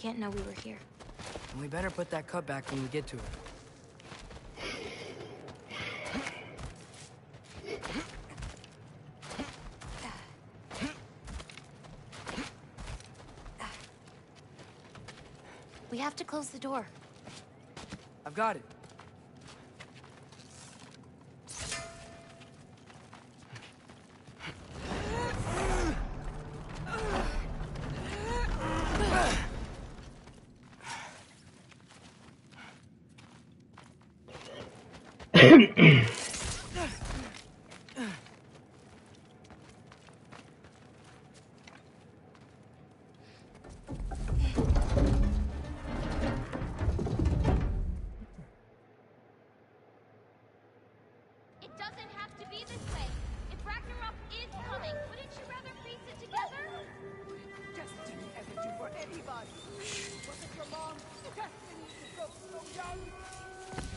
can't know we were here. And we better put that cut back when we get to it. We have to close the door. I've got it. It doesn't have to be this way. If Ragnarok is coming, wouldn't you rather face it together? Destiny ever do for anybody? Was it your mom's destiny to grow so young?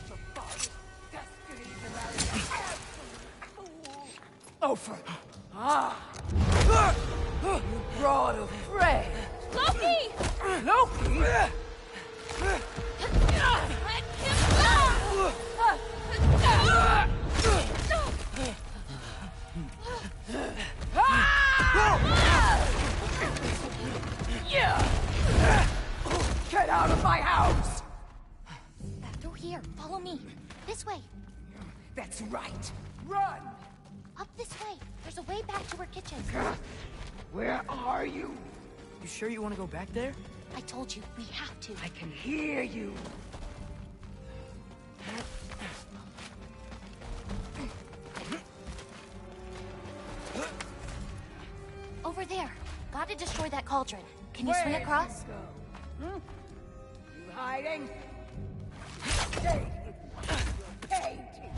Your father's destiny to marry an absolute fool? Oh, for... You brought a friend! Loki! Loki? Let him Get out of my house! Through here. Follow me. This way. That's right. Run! Up this way. There's a way back to our kitchen. Where are you? You sure you want to go back there? I told you, we have to. I can hear you. Over there. Gotta destroy that cauldron. Can you swing across? You hiding? Stay. Painting.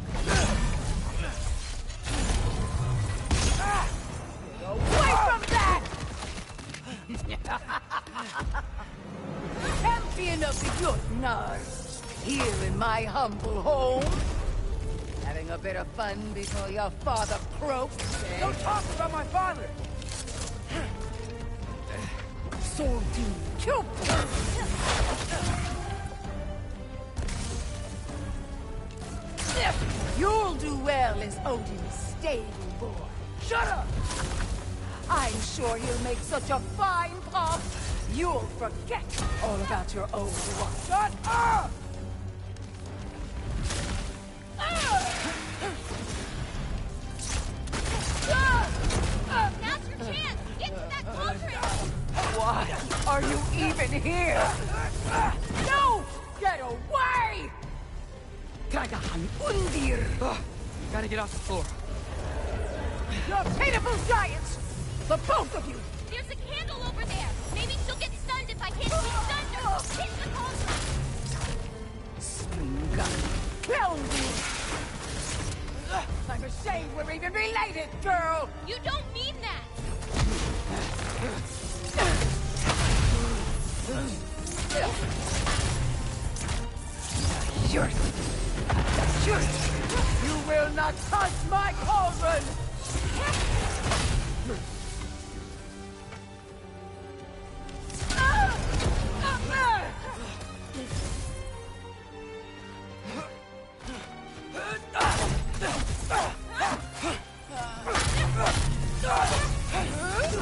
Away from that! Champion of the good nerds, here in my humble home. Having a bit of fun before your father croaks, eh? Don't talk about my father! Sword Dude, Cupid! You'll do well as Odin's stable boy. Shut up! I'm sure he'll make such a fine pop, you'll forget all about your old one. Shut up! Now's your chance! Get to that cauldron! Why are you even here? No! Get away! Dragahan Undir! Gotta get off the floor. You're pitiful giants! The both of you! There's a candle over there! Maybe she'll get stunned if I hit thunder! Hit the cauldron! String gun. Kill me! I'm ashamed we're even related, girl! You don't mean that! You will not touch my cauldron!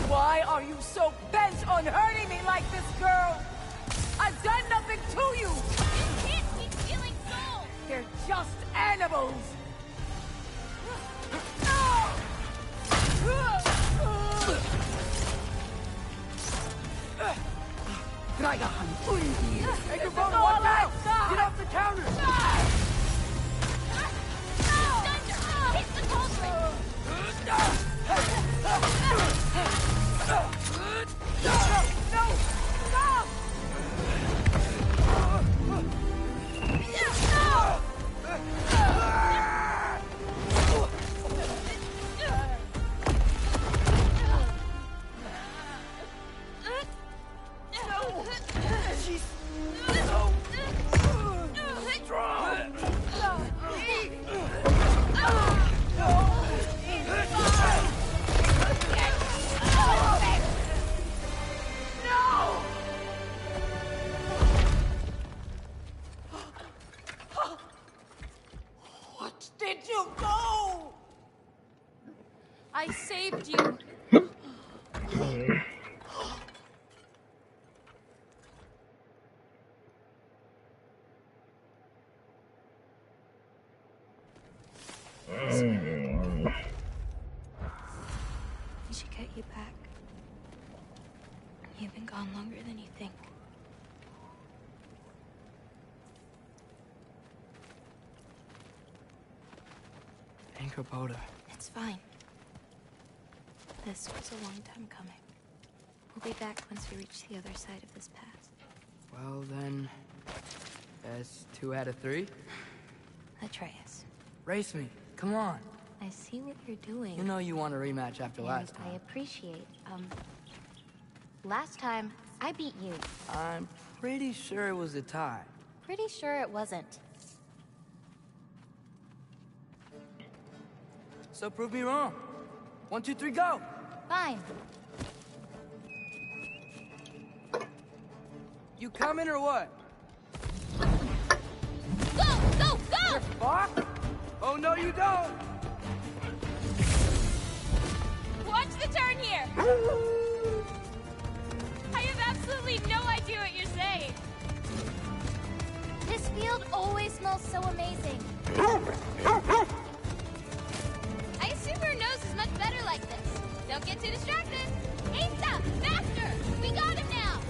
Why are you so bent on hurting me like this, girl? I've done nothing to you! You can't keep stealing souls! They're just animals! Dragahan Undir! Hey, you're wrong! Watch out! Get off the counter! Thunder! Hit the cauldron! No! Stop! She's so strong! than you think. Anchor It's fine. This was a long time coming. We'll be back once we reach the other side of this pass. Well then, that's 2 out of 3. Atreus, Race me, come on. I see what you're doing. You know you want a rematch after last I time. appreciate, last time, I beat you. I'm pretty sure it was a tie. Pretty sure it wasn't. So prove me wrong. 1, 2, 3, go! Fine. You coming or what? Go! Go! Go! Fuck? Oh no you don't! Watch the turn here! I have absolutely no idea what you're saying. This field always smells so amazing. I assume her nose is much better like this. Don't get too distracted. Asa! Faster! We got him now!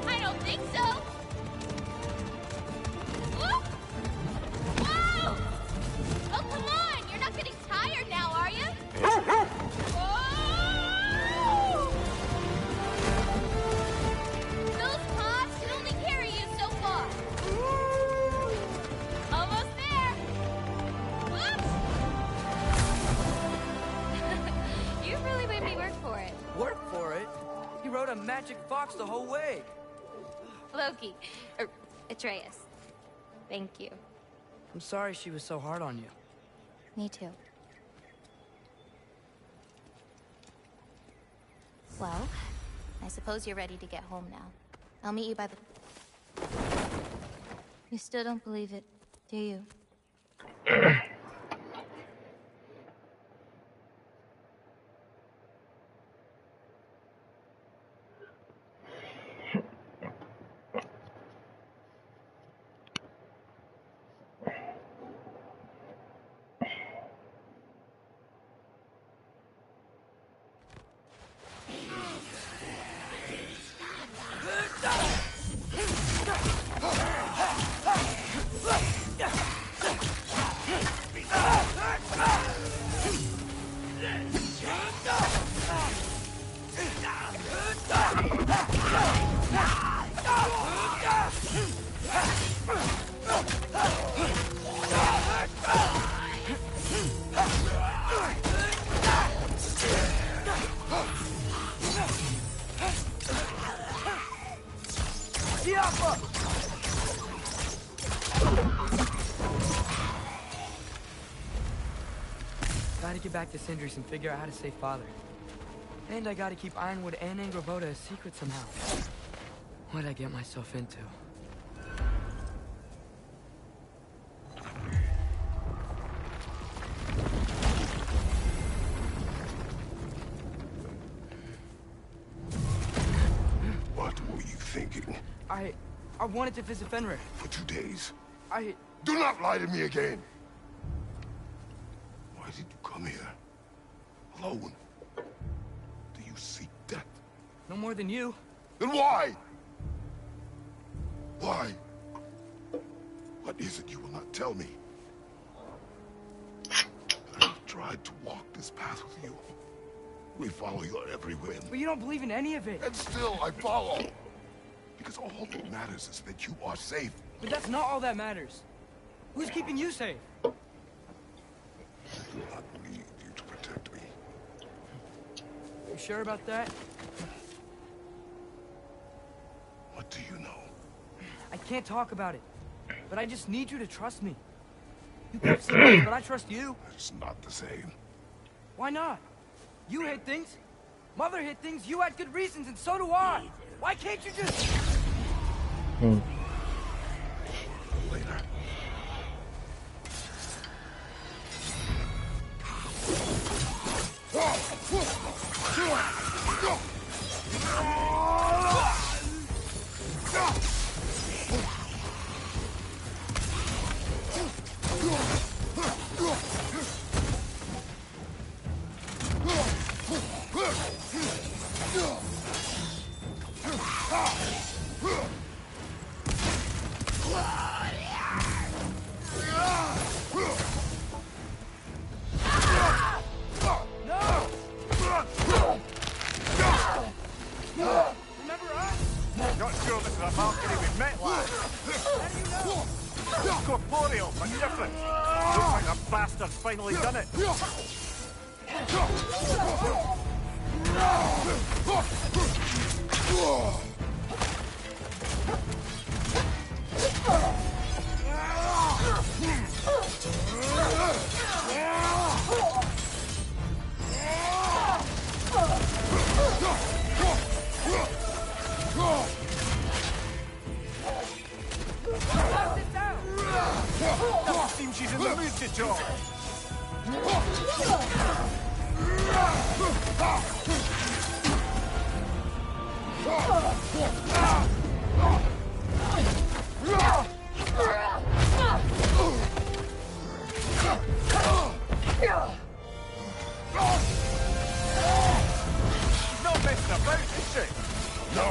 I don't think so. Whoop! Whoa! Oh, come on! You're not getting tired now, are you? Whoa! Those pods can only carry you so far. Almost there. Whoops! You really made me work for it. Work for it? He rode a magic fox the whole way. Loki. Atreus. Thank you. I'm sorry she was so hard on you. Me too. Well, I suppose you're ready to get home now. I'll meet you by the... You still don't believe it, do you? Gotta get back to Sindri's and figure out how to save Father. And I gotta keep Ironwood and Angravoda a secret somehow. What'd I get myself into? What were you thinking? I wanted to visit Fenrir. For 2 days? Do Do not lie to me again! Why did you come here? Alone? Do you seek death? No more than you. Then why? Why? What is it you will not tell me? I've tried to walk this path with you. We follow your every whim. But you don't believe in any of it. And still I follow. Because all that matters is that you are safe. But that's not all that matters. Who's keeping you safe? I do not need you to protect me. You sure about that? What do you know? I can't talk about it. But I just need you to trust me. You kept secrets, but I trust you. It's not the same. Why not? You hid things. Mother hid things. You had good reasons, and so do I. Why can't you just... Later. I've finally done it. Doesn't seem she's in the mood to talk. She's not messing about, is she? No!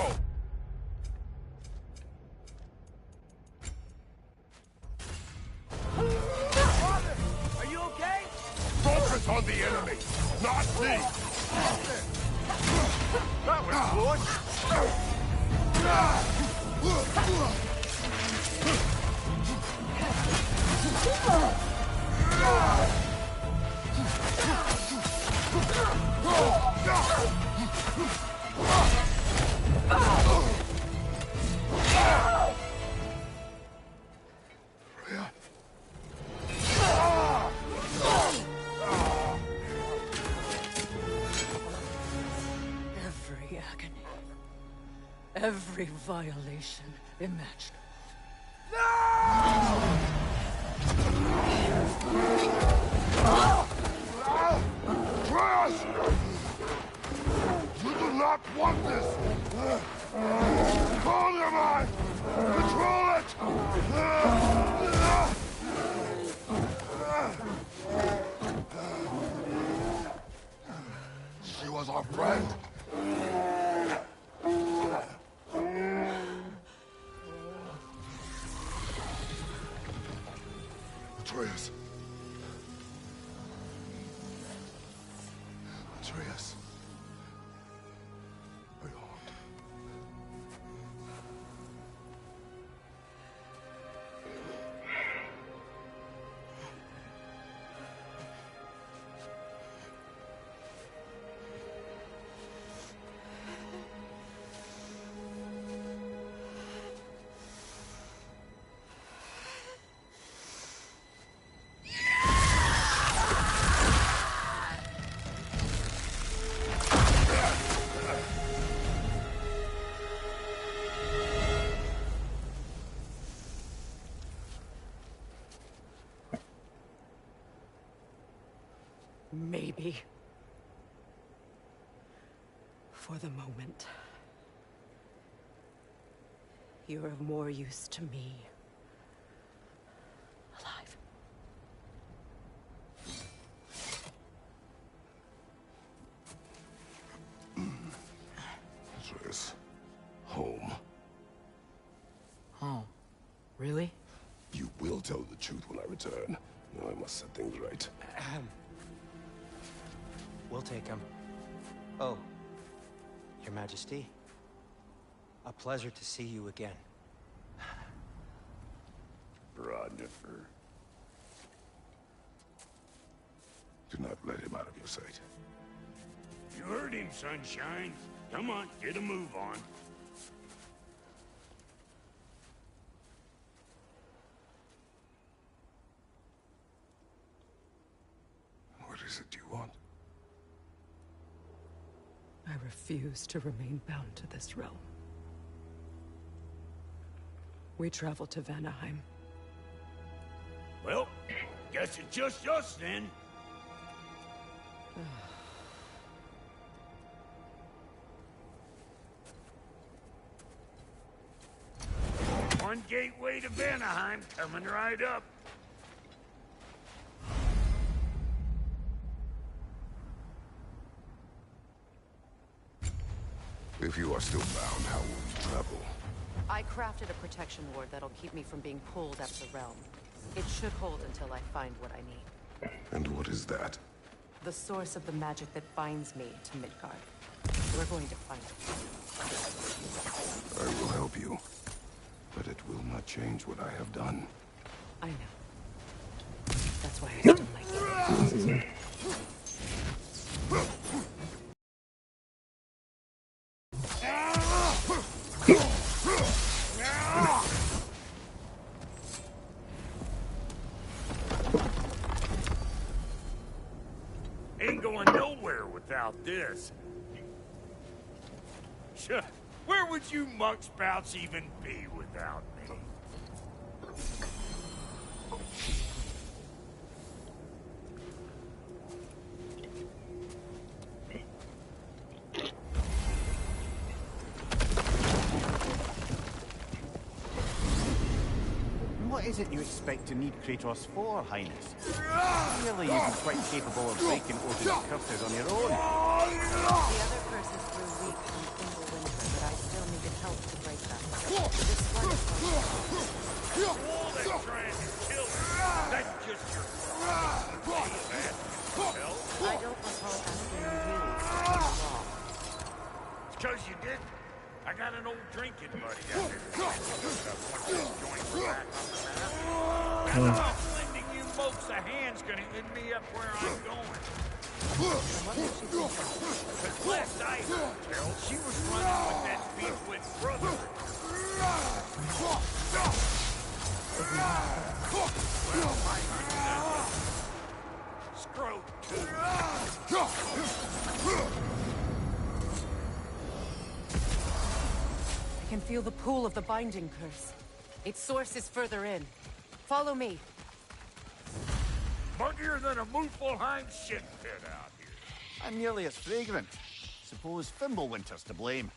Are you okay? Focus on the enemy, not me! That was close. Every agony. Every violation imaginable. Press! You do not want this! Calm your mind! Control it! She was our friend. Atreus. Atreus. Are you harmed? Maybe. For the moment. You're of more use to me. Alive. Atreus. Home. Oh, really? You will tell the truth when I return. Now I must set things right. We'll take him. Oh, Your Majesty. A pleasure to see you again. Rodnifer. Do not let him out of your sight. You heard him, Sunshine. Come on, get a move on. What is it you want? I refuse to remain bound to this realm. We travel to Vanaheim. Well, guess it's just us then. One gateway to Vanaheim coming right up. If you are still bound, how will you travel? I crafted a protection ward that'll keep me from being pulled out of the realm. It should hold until I find what I need. And what is that? The source of the magic that binds me to Midgard. We're going to find it. I will help you. But it will not change what I have done. I know. That's That's why I still like it. Ain't going nowhere without this. Sure. Where would you muckspouts even be without me? What is it you expect to need Kratos for, Highness? Clearly you'd be quite capable of breaking Odin's curses on your own. The other curses grew weak from single winter, but I still needed help to break them. This one is All that trying to kill me, that's just your I don't recall asking you for law. It's 'cause you didn't. I got an old drinking buddy out there. Once this joint we're back on the map. And I'm lending you folks a hand's gonna end me up where I'm going. But last I heard tell, she was running with that beefwit brother. Well, my scrote I can feel the pull of the binding curse. Its source is further in. Follow me. Muggier than a Muspelheim shit pit out here. And nearly as fragrant. Suppose Fimbulwinter's to blame.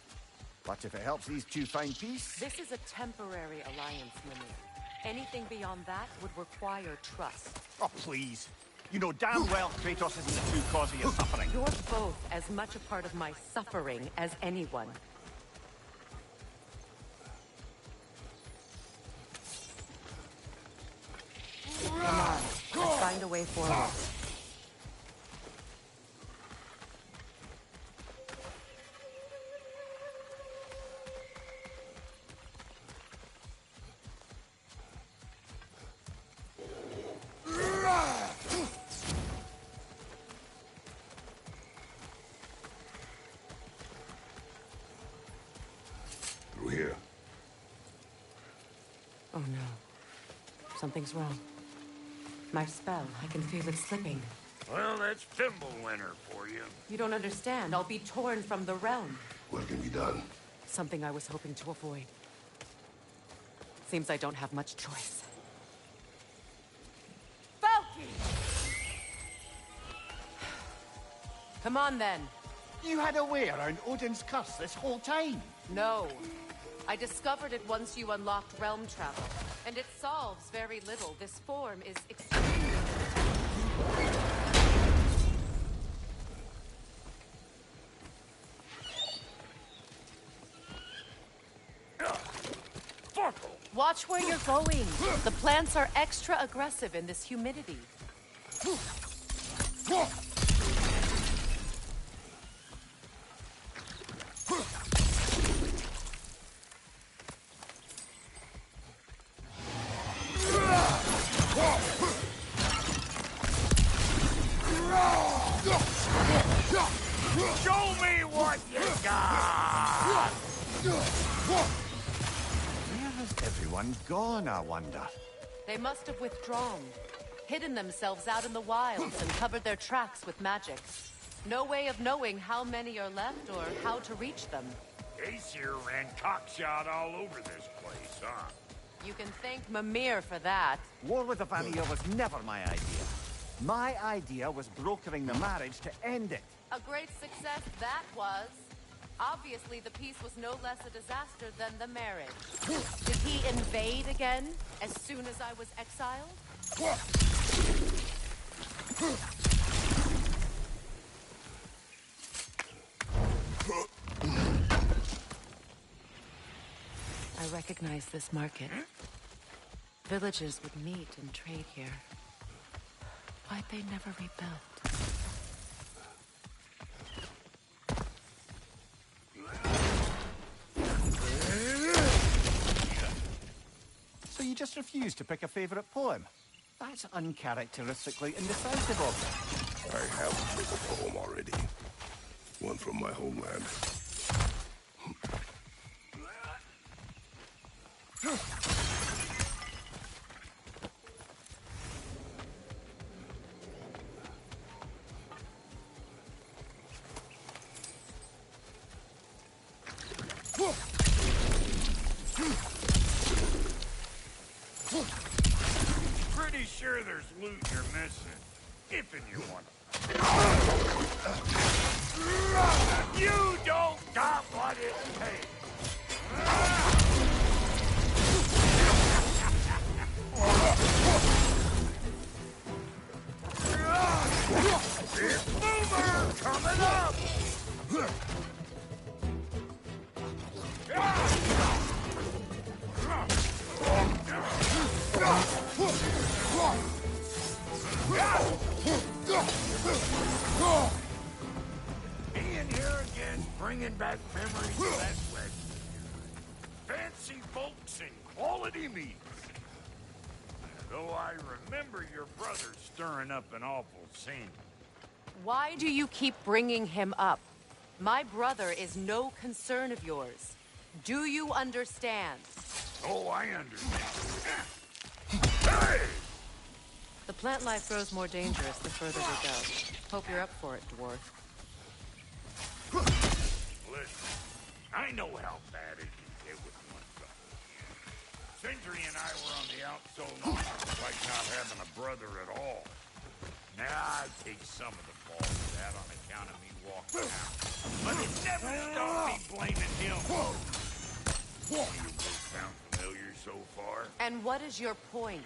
But if it helps these two find peace... This is a temporary alliance, Mimir. Anything beyond that would require trust. Oh, please. You know damn well Kratos isn't the true cause of your suffering. You're both as much a part of my suffering as anyone. Come on, let's find a way forward. Through here. Oh no. Something's wrong. My spell, I can feel it slipping. Well, that's Fimbulwinter for you. You don't understand. I'll be torn from the realm. What can be done? Something I was hoping to avoid. Seems I don't have much choice. Falky! Come on, then. You had a way around Odin's curse this whole time? No. I discovered it once you unlocked realm travel, and it solves very little. This form is extremely... Watch where you're going. The plants are extra aggressive in this humidity. Show me what you got! Where has everyone gone, I wonder? They must have withdrawn, hidden themselves out in the wilds and covered their tracks with magic. No way of knowing how many are left or how to reach them. Aesir ran cockshot all over this place, huh? You can thank Mimir for that. War with the Vanir was never my idea. My idea was brokering the marriage to end it. A great success that was. Obviously, the peace was no less a disaster than the marriage. Did he invade again, as soon as I was exiled? I recognize this market. Villagers would meet and trade here. Why'd they never rebuild? So you just refused to pick a favorite poem? That's uncharacteristically indecisive of you. I have a poem already. One from my homeland. Pretty sure there's loot you're missing. If and you want it. You don't got what it takes. Big boomer coming up. Being here again, bringing back memories of that wedding. Fancy folks and quality meats. Though I remember your brother stirring up an awful scene. Why do you keep bringing him up? My brother is no concern of yours. Do you understand? Oh, I understand. Hey! The plant life grows more dangerous the further we go. Hope you're up for it, dwarf. Listen, I know how bad it can get with one couple. Sindri and I were on the out so long, it's like not having a brother at all. Now I take some of the fall for that on account of me walking out. But it never stopped me blaming him. You both sound familiar so far? And what is your point?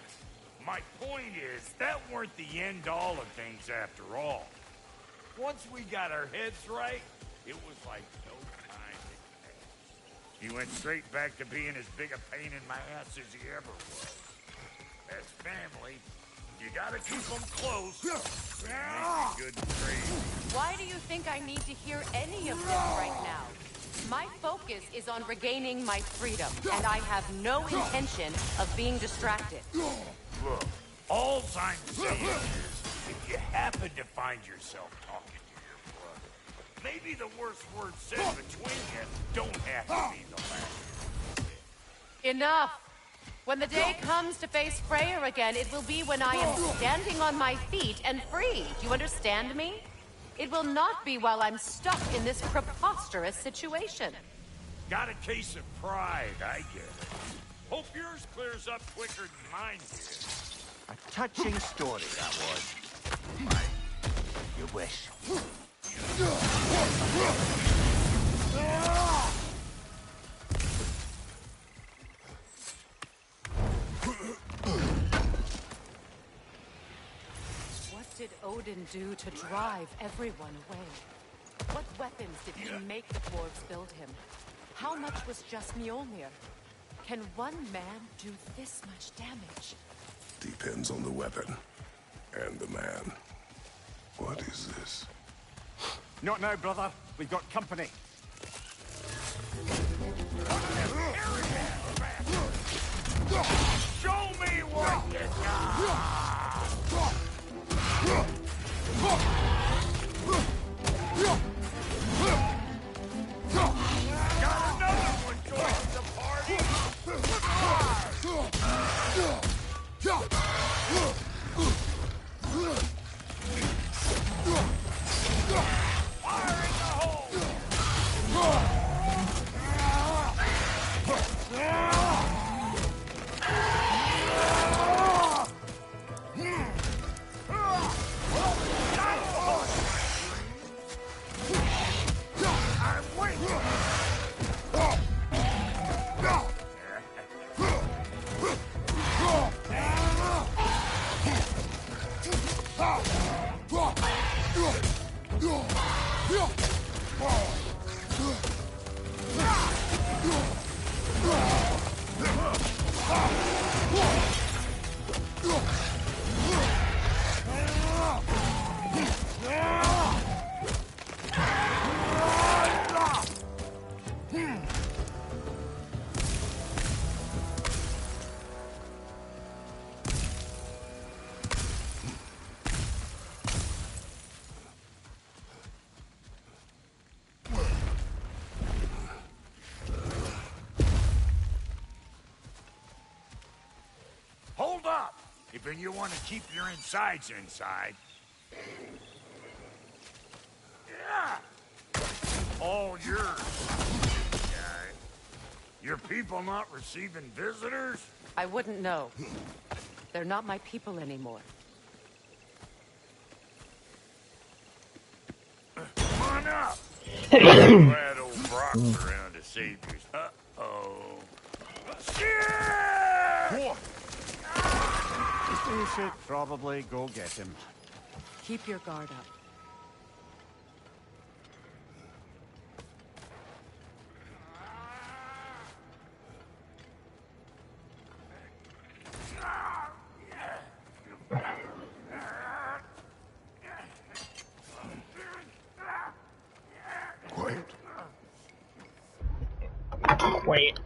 My point is, that weren't the end-all of things after all. Once we got our heads right, it was like no time had passed. He went straight back to being as big a pain in my ass as he ever was. As family, you gotta keep them close. Good and crazy. Why do you think I need to hear any of this right now? My focus is on regaining my freedom, and I have no intention of being distracted. Look, all I'm saying is, if you happen to find yourself talking to your brother, maybe the worst words said between you don't have to be the last. Enough! When the day comes to face Freyr again, it will be when I am standing on my feet and free. Do you understand me? It will not be while I'm stuck in this preposterous situation. Got a case of pride, I get it. Hope yours clears up quicker than mine did. A touching story, that was. You wish. What did Odin do to drive everyone away? What weapons did he make the dwarves build him? How much was just Mjolnir? Can one man do this much damage? Depends on the weapon. And the man. What is this? Not now, brother. We've got company. Show me what you got! Got another one joining the party! Fire in the hole! sleep and you want to keep your insides inside. Yeah. All yours. Guy. Your people not receiving visitors? I wouldn't know. They're not my people anymore. Come on up. Glad old Brock's around to save you. Uh-oh. Shit! You should probably go get him. Keep your guard up. Quiet. Wait.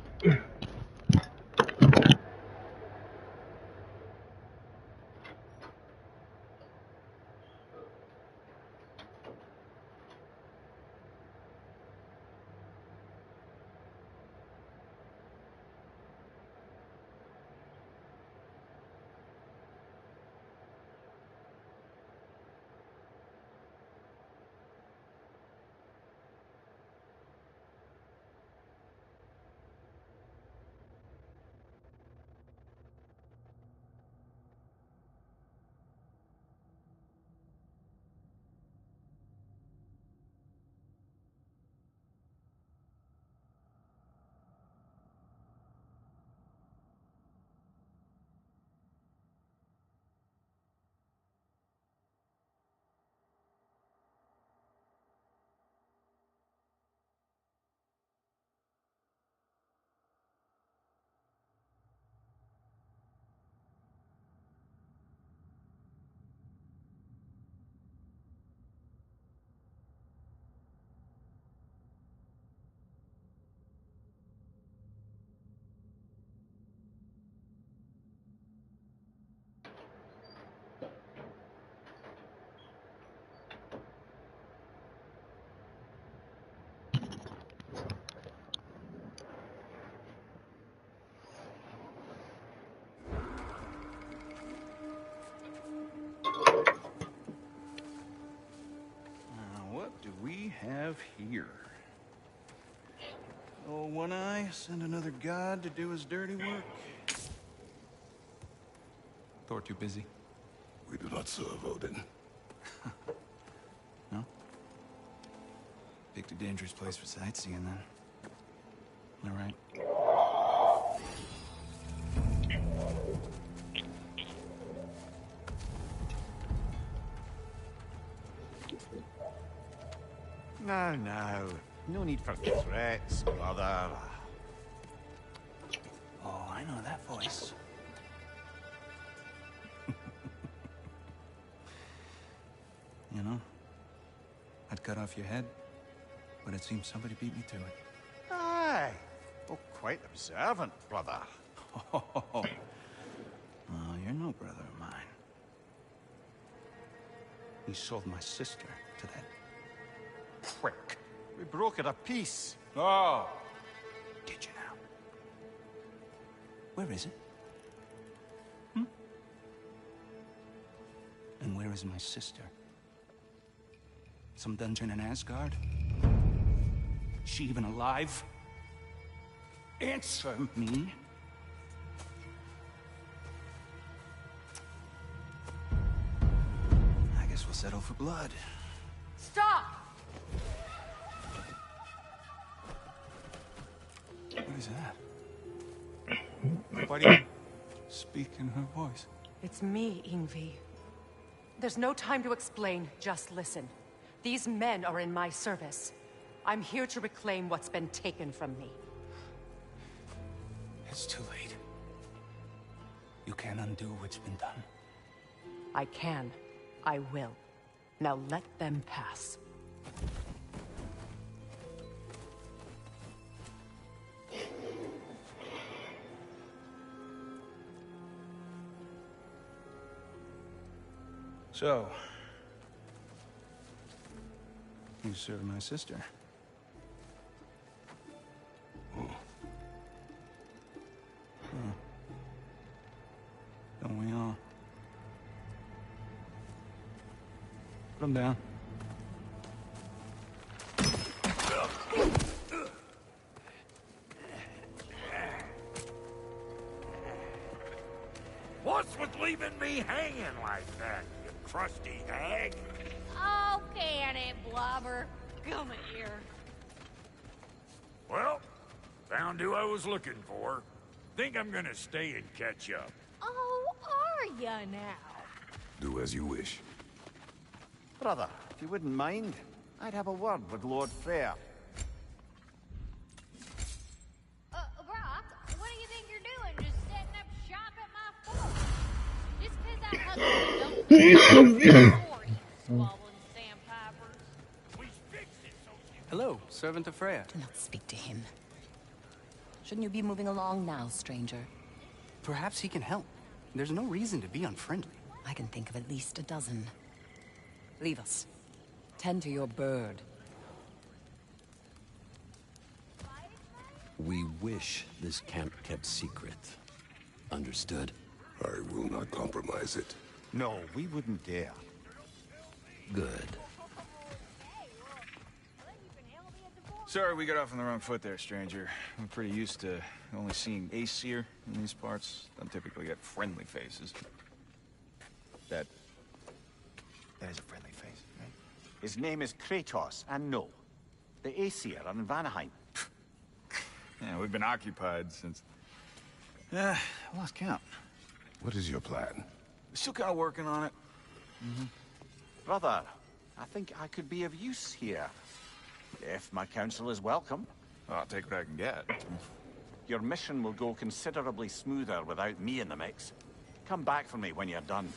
What do we have here? Oh, One Eye, send another god to do his dirty work. Thor too busy. We do not serve Odin. No? Picked a dangerous place for sightseeing then. All right. Now. No need for threats, brother. Oh, I know that voice. You know, I'd cut off your head, but it seems somebody beat me to it. Aye. Oh, quite observant, brother. Oh, you're no brother of mine. You sold my sister to that prick. We broke it a piece. Oh! Did you now? Where is it? And where is my sister? Some dungeon in Asgard? She even alive? Answer me. I guess we'll settle for blood. Stop! What is that? Why do you speak in her voice? It's me, Ingvi. There's no time to explain, just listen. These men are in my service. I'm here to reclaim what's been taken from me. It's too late. You can't undo what's been done. I can. I will. Now let them pass. So, you served my sister. Don't we all? Calm down. What's with leaving me hanging like that, you crusty hag? Oh, can it, Blobber? Come here. Well, found who I was looking for. Think I'm gonna stay and catch up. Oh, are ya now? Do as you wish. Brother, if you wouldn't mind, I'd have a word with Lord Freyr. Brock, what do you think you're doing? Just setting up shop at my fort? Just 'cause I hustle don't swallowing sandpipers. We fix it so you... Hello, servant of Freya. Do not speak to him. Shouldn't you be moving along now, stranger? Perhaps he can help. There's no reason to be unfriendly. I can think of at least a dozen. Leave us. Tend to your bird. We wish this camp kept secret. Understood? I will not compromise it. No, we wouldn't dare. Good. Sorry we got off on the wrong foot there, stranger. I'm pretty used to only seeing Aesir in these parts. Don't typically get friendly faces. That is a friendly face, right? His name is Kratos, and no. The Aesir are in Vanaheim. Yeah, we've been occupied since... I lost count. What is your plan? Still kind of working on it. Brother, I think I could be of use here. If my counsel is welcome. Well, I'll take what I can get. Your mission will go considerably smoother without me in the mix. Come back for me when you're done.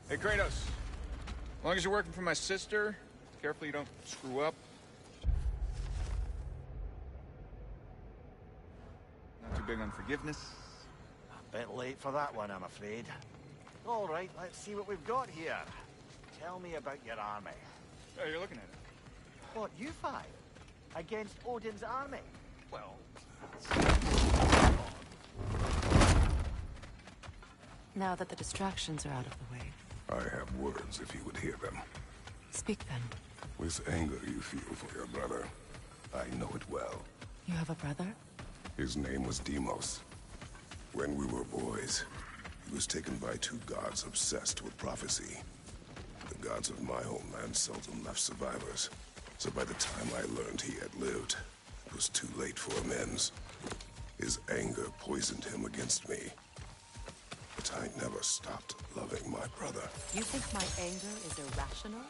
Hey, Kratos. As long as you're working for my sister, careful you don't screw up. Not too big on forgiveness. A bit late for that one, I'm afraid. All right, let's see what we've got here. Tell me about your army. Oh, you're looking at it. What, you five? Against Odin's army? Well... Now that the distractions are out of the way. I have words if you would hear them. Speak then. With anger you feel for your brother. I know it well. You have a brother? His name was Deimos. When we were boys, he was taken by two gods obsessed with prophecy. The gods of my homeland seldom left survivors. So by the time I learned he had lived, it was too late for amends. His anger poisoned him against me. But I never stopped loving my brother. You think my anger is irrational?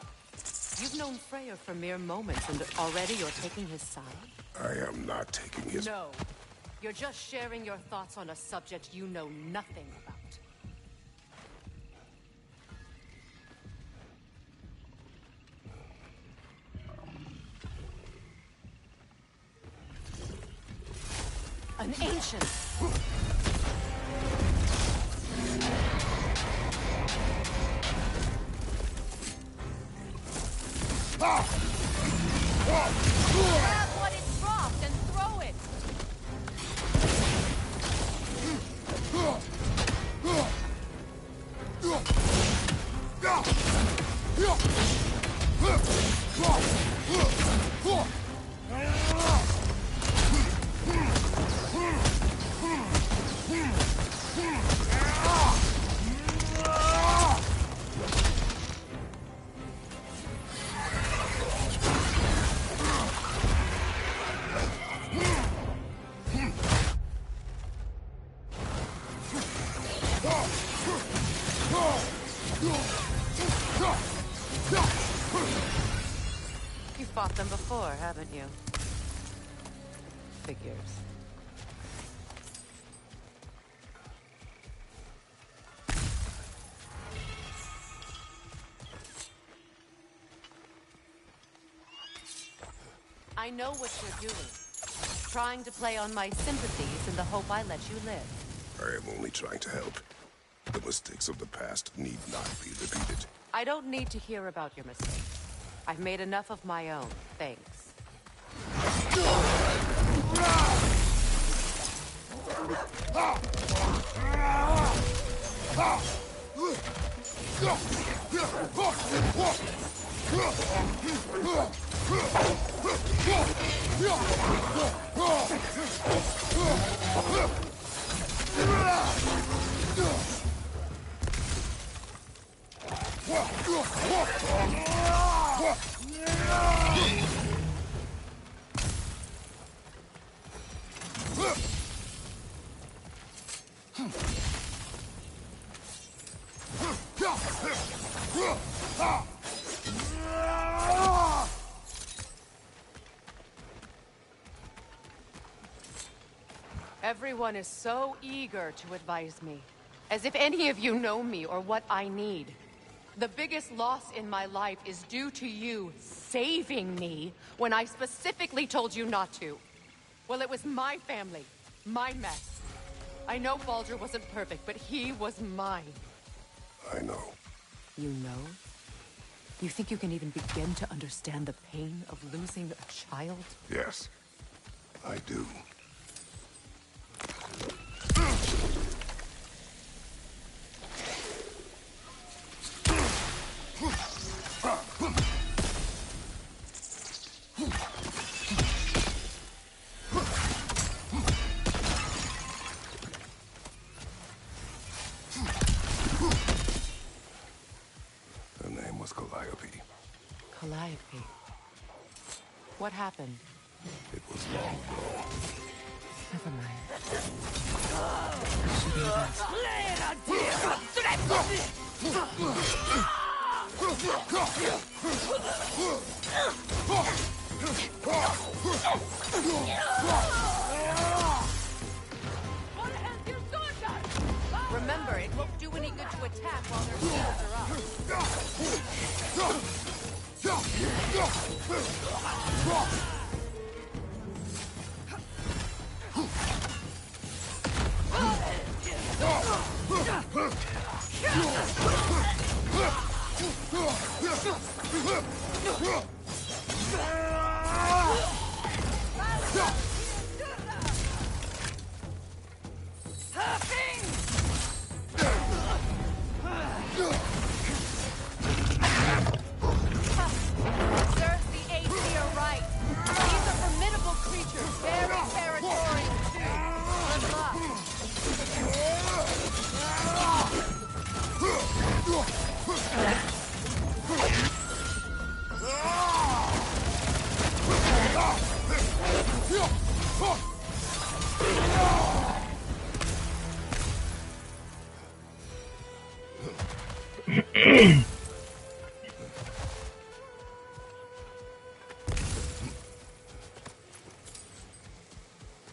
You've known Freyr for mere moments, and already you're taking his side? I am not taking his... No. You're just sharing your thoughts on a subject you know nothing about. An ancient! Grab what is dropped and throw it! You've fought them before, haven't you? Figures. I know what you're doing. Trying to play on my sympathies in the hope I let you live. I am only trying to help. The mistakes of the past need not be repeated. I don't need to hear about your mistakes. I've made enough of my own, thanks. Everyone is so eager to advise me, as if any of you know me or what I need. The biggest loss in my life is due to you saving me when I specifically told you not to. Well, it was my family, my mess. I know Baldur wasn't perfect, but he was mine. I know. You know? You think you can even begin to understand the pain of losing a child? Yes, I do. Her name was Calliope. Calliope. What happened? It was long ago. Never mind. Remember, it won't do any good to attack while their shields are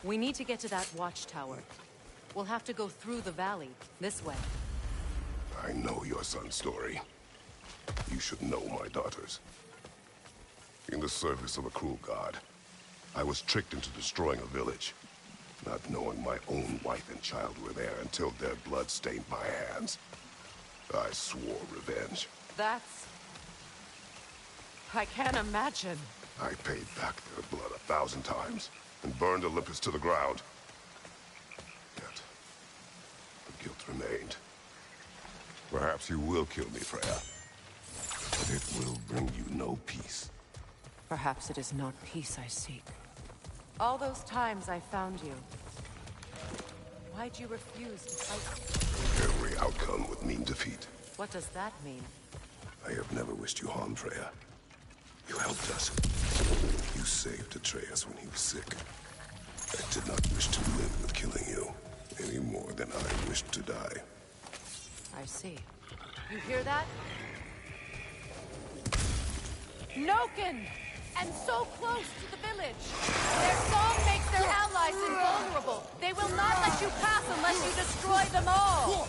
We need to get to that watchtower. We'll have to go through the valley, this way. I know your son's story. You should know my daughter's. In the service of a cruel god, I was tricked into destroying a village, not knowing my own wife and child were there until their blood stained my hands. I swore revenge. That's... I can't imagine. I paid back their blood 1,000 times and burned Olympus to the ground. Yet, the guilt remained. Perhaps you will kill me, Freya, but it will bring you no peace. Perhaps it is not peace I seek. All those times I found you. Why'd you refuse to fight? Every outcome would mean defeat. What does that mean? I have never wished you harm, Freya. You helped us. You saved Atreus when he was sick. I did not wish to live with killing you, any more than I wished to die. I see. You hear that? Noken! And so close to the village! Their song makes their allies invulnerable! They will not let you pass unless you destroy them all!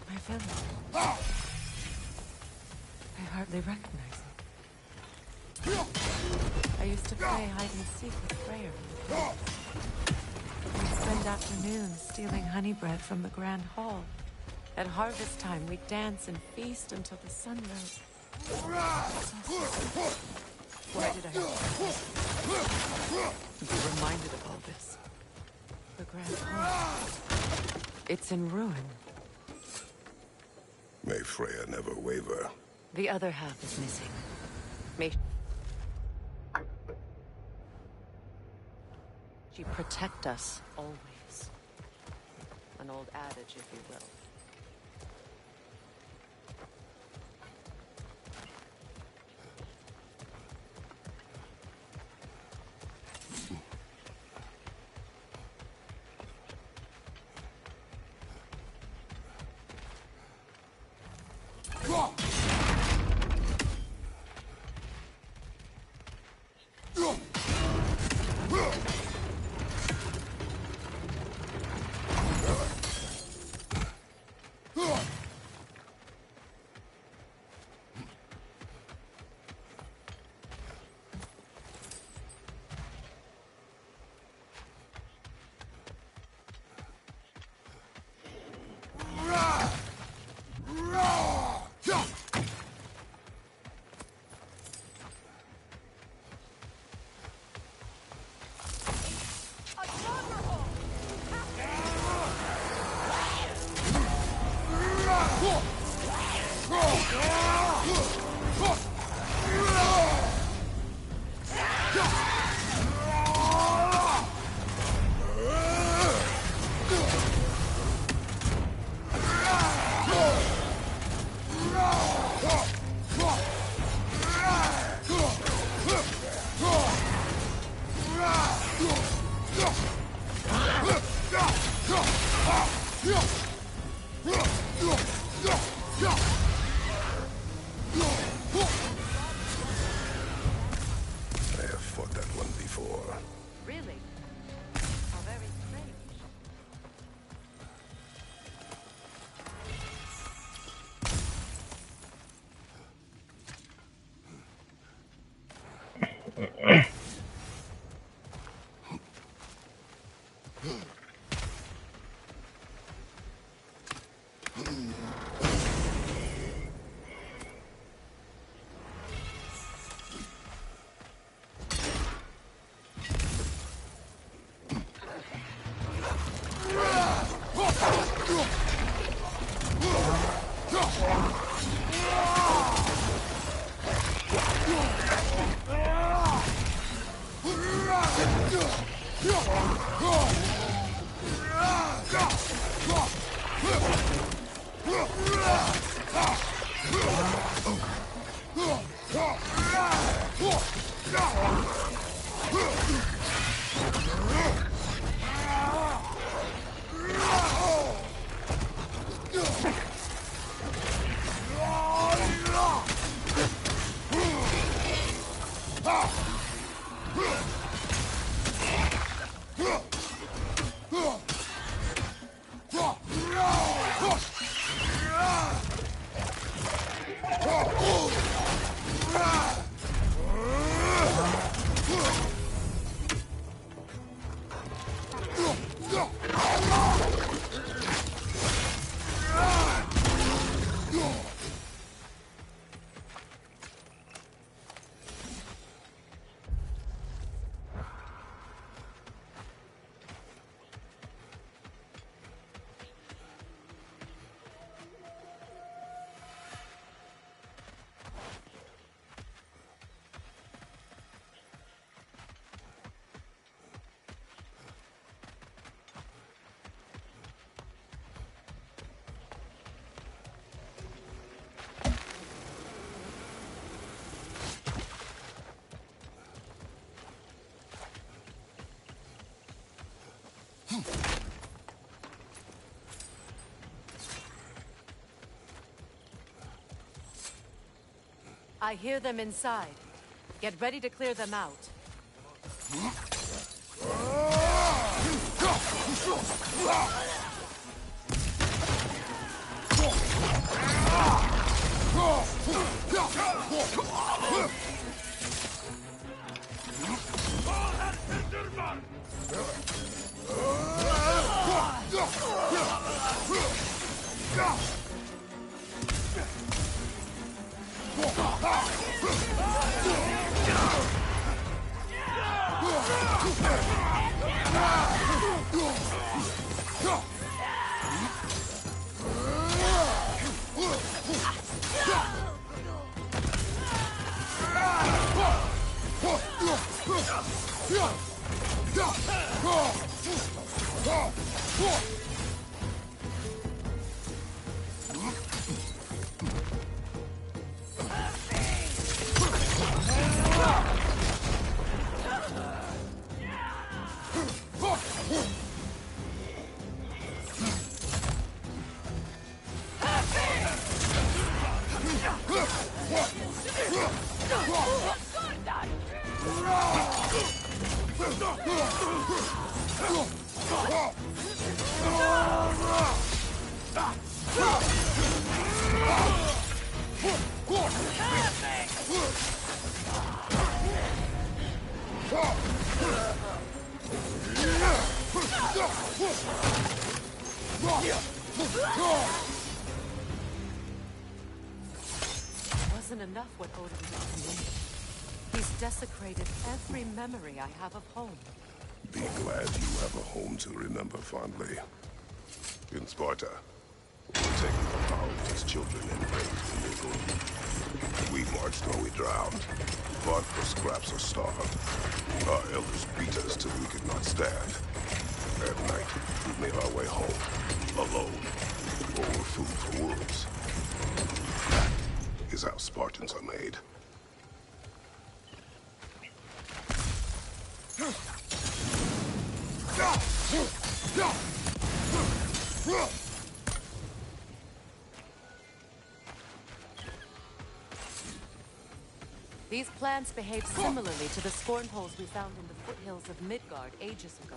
My family. I hardly recognize it. I used to play hide and seek with Freya. We'd spend afternoons stealing honey bread from the Grand Hall. At harvest time, we'd dance and feast until the sun rose. Why did I be reminded of all this? The Grand Hall. It's in ruin. May Freya never waver. The other half is missing. May she protect us always. An old adage, if you will. I hear them inside. Get ready to clear them out. Wasn't enough what Odin did to me. He's desecrated every memory I have of home. Be glad you have a home to remember fondly. In Sparta, we were taken from home as children and raised in Israel. We marched or we drowned, fought for scraps or starved. Our elders beat us till we could not stand. At night, we made our way home, alone, or were food for wolves. That is how Spartans are made. These plants behave similarly to the scorn holes we found in the foothills of Midgard ages ago.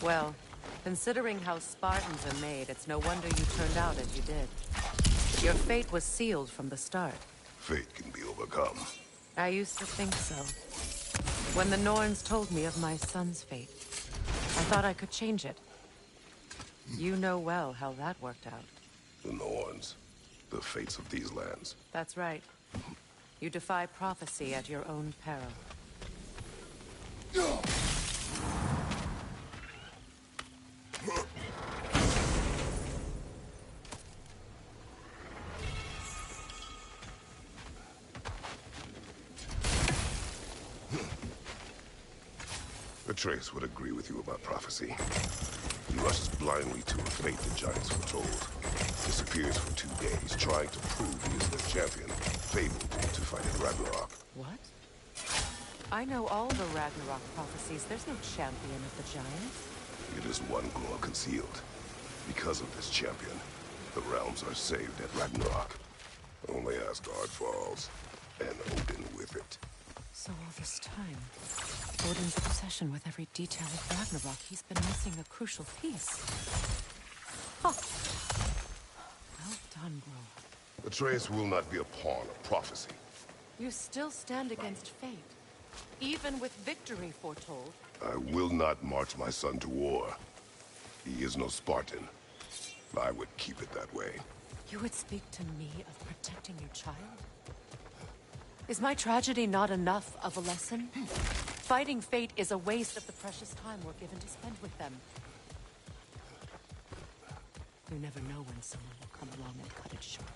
Well, considering how Spartans are made, it's no wonder you turned out as you did. Your fate was sealed from the start. Fate can be overcome. I used to think so. When the Norns told me of my son's fate, I thought I could change it. You know well how that worked out. The Norns, the fates of these lands. That's right. You defy prophecy at your own peril. Atreus would agree with you about prophecy. He rushes blindly to a fate the giants foretold. Disappears for 2 days, trying to prove he is their champion, fabled to fight at Ragnarok. What? I know all the Ragnarok prophecies. There's no champion of the giants. It is one glow concealed. Because of this champion, the realms are saved at Ragnarok. Only Asgard falls, and Odin with it. So all this time, Odin's obsession with every detail of Ragnarok, he's been missing a crucial piece. Huh. Well done, bro. Atreus will not be a pawn of prophecy. You still stand against fate, even with victory foretold. I will not march my son to war. He is no Spartan. I would keep it that way. You would speak to me of protecting your child? Is my tragedy not enough of a lesson? Fighting fate is a waste of the precious time we're given to spend with them. You never know when someone will come along and cut it short.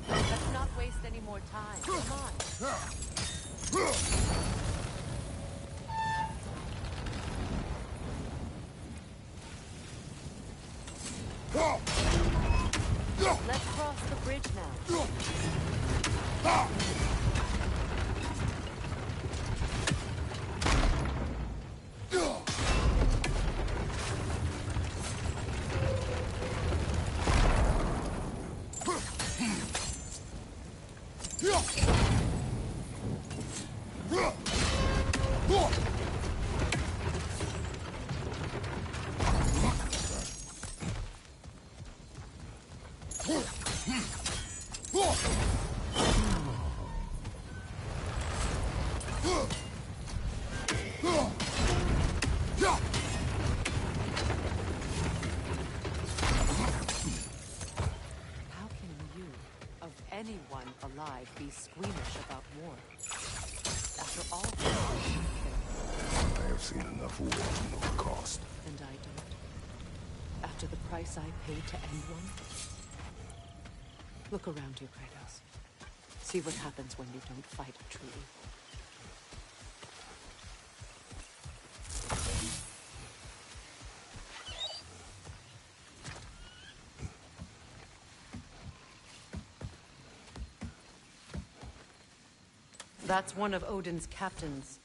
Let's not waste any more more time. Come on. Let's cross the bridge now. Anyone alive be squeamish about war? After all, I have seen enough war to know the cost. And I don't. After the price I paid to end one? Look around you, Kratos. See what happens when you don't fight truly. That's one of Odin's captains.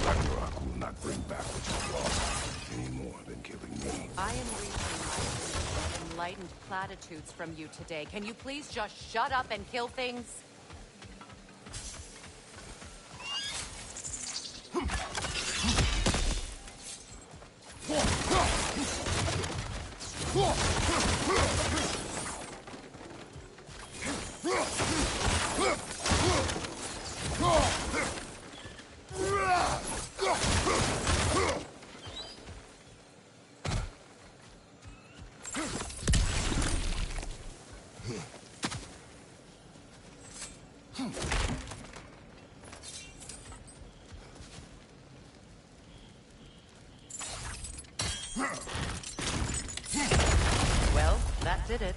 Ragnarok will not bring back what you lost any more than killing me. I am reaching enlightened platitudes from you today. Can you please just shut up and kill things? Well, that did it.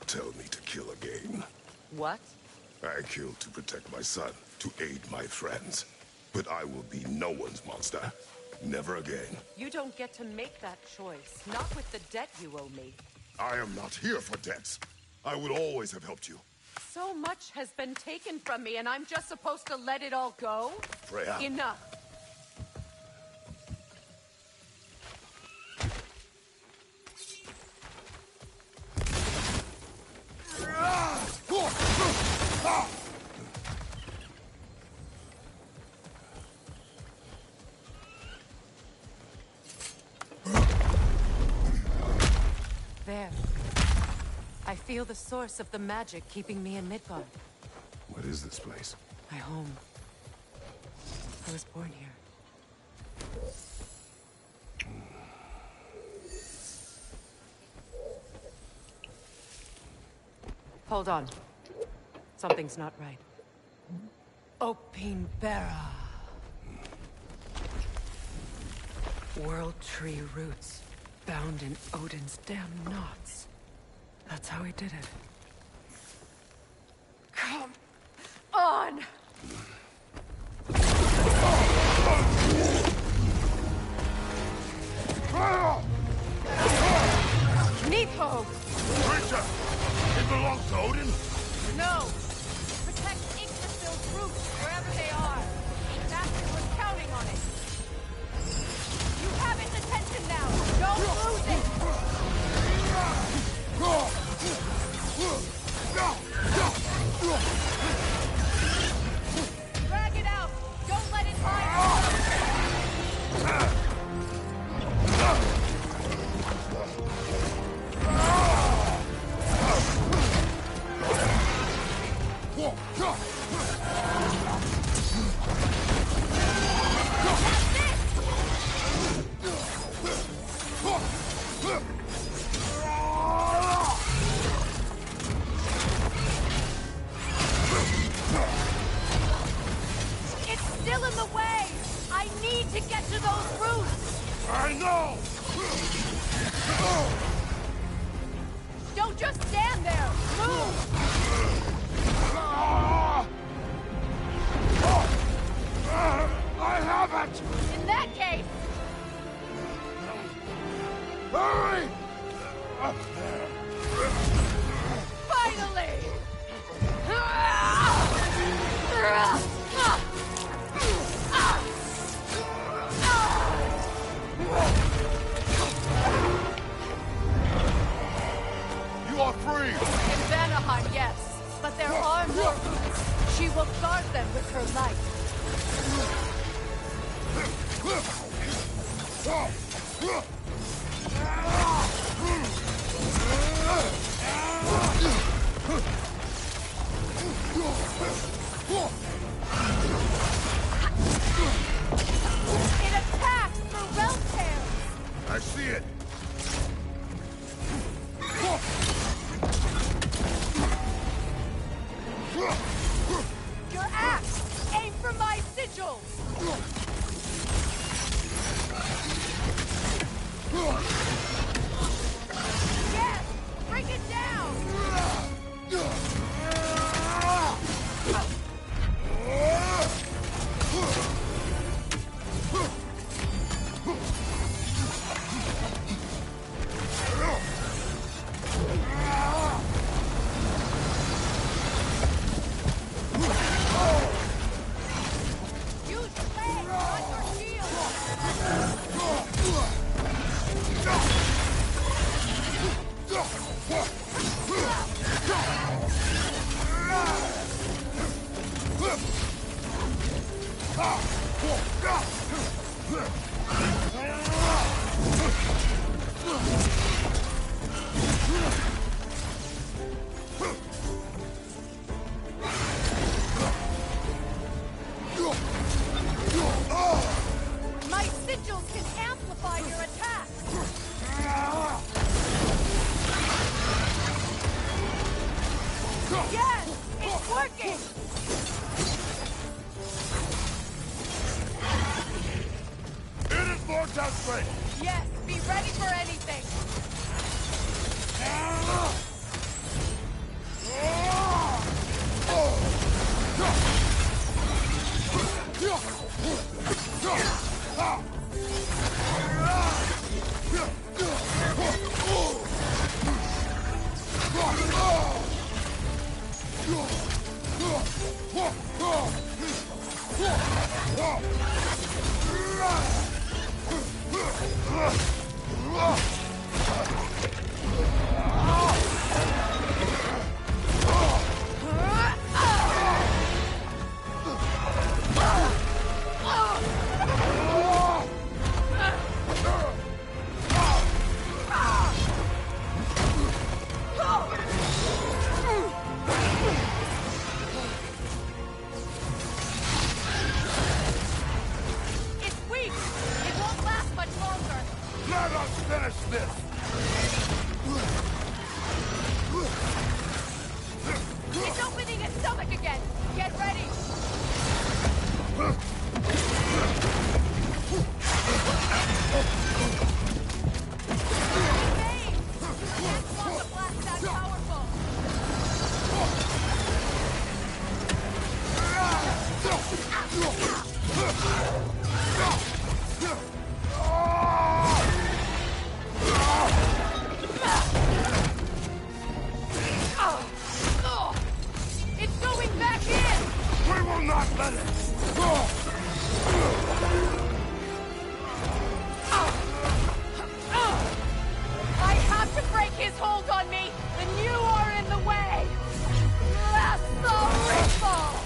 tell me to kill again. What? I killed to protect my son, to aid my friends. But I will be no one's monster. Never again. You don't get to make that choice. Not with the debt you owe me. I am not here for debts. I would always have helped you. So much has been taken from me, and I'm just supposed to let it all go? Freya. Enough. There. I feel the source of the magic keeping me in Midgard. What is this place? My home. I was born here. Hold on. Something's not right. Opinbera. World tree roots, bound in Odin's damn knots. That's how he did it. Come on! Nepo! Creature! It belongs to Odin? No! Protect Yggdrasil's roots, wherever they are. Bastard was counting on it. You have its attention now! Don't lose it! Drag it out! Don't let it hide! It's still in the way! I need to get to those roots! I know! Don't just stand there! Move! I have it! In that case, Hurry! finally! You are free! In Vanaheim, yes. But there are more roots. She will guard them with her light. It attacks through realm tears! I see it! Your axe! Aim for my sigils! Yes! Bring it down! Use your legs, not your shield! My sigils can amplify your attacks! Yes! It's working! It is more desperate! Yes, be ready for anything! finish this! It's opening its stomach again! Get ready! It's going back in! We will not let it! I have to break his hold on me, and you are in the way! Lasso rifle!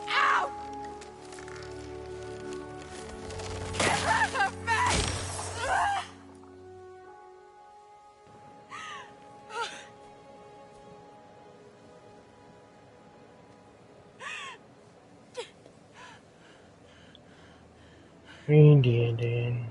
Ow! Get out of me! Indian.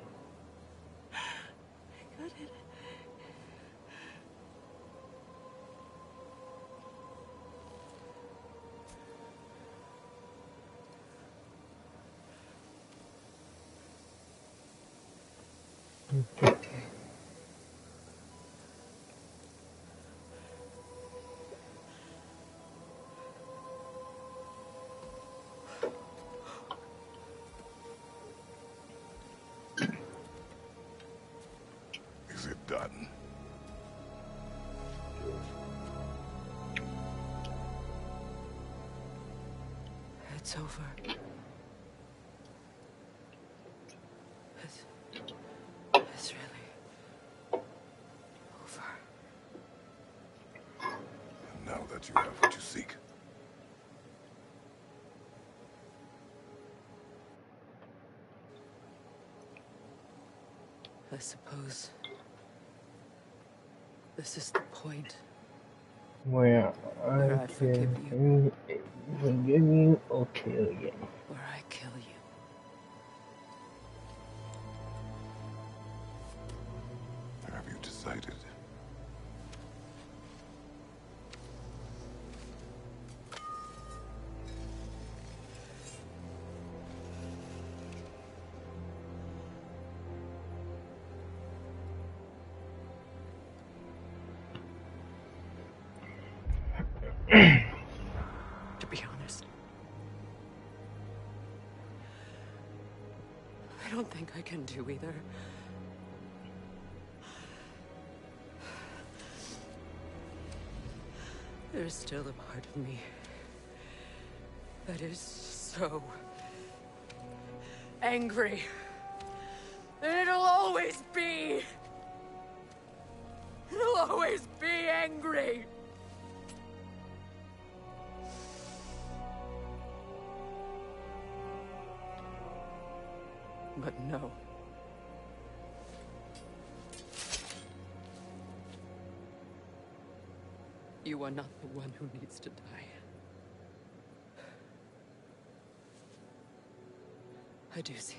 Is it done? It's over. It's really over. And now that you have what you seek, I suppose this is the point Where I forgive you. Forgive you or kill you. Where I kill you. have you decided? To be honest, I don't think I can do either. There's still a part of me that is so angry. And it'll always be. It'll always be angry. But no. You are not the one who needs to die. I do see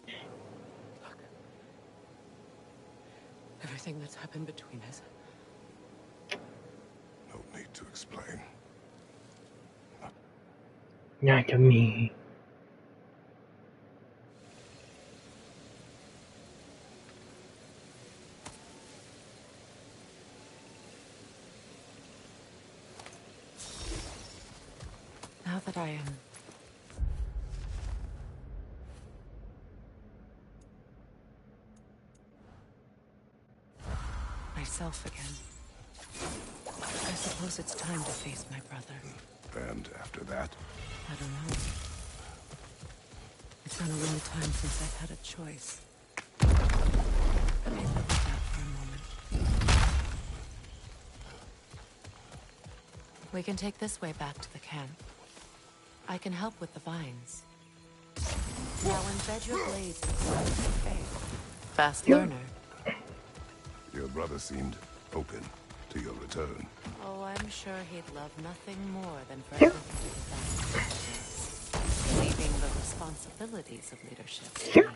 that. Look. Everything that's happened between us, to explain. Not to me. Now that I am myself again, I suppose it's time to face my brother. And after that? I don't know. It's been a long time since I've had a choice. Let me live with that for a moment. We can take this way back to the camp. I can help with the vines. Now embed your blades in faith. Fast learner. Your brother seemed open to your return. Oh, I'm sure he'd love nothing more than for everything to be back, leaving the responsibilities of leadership to me.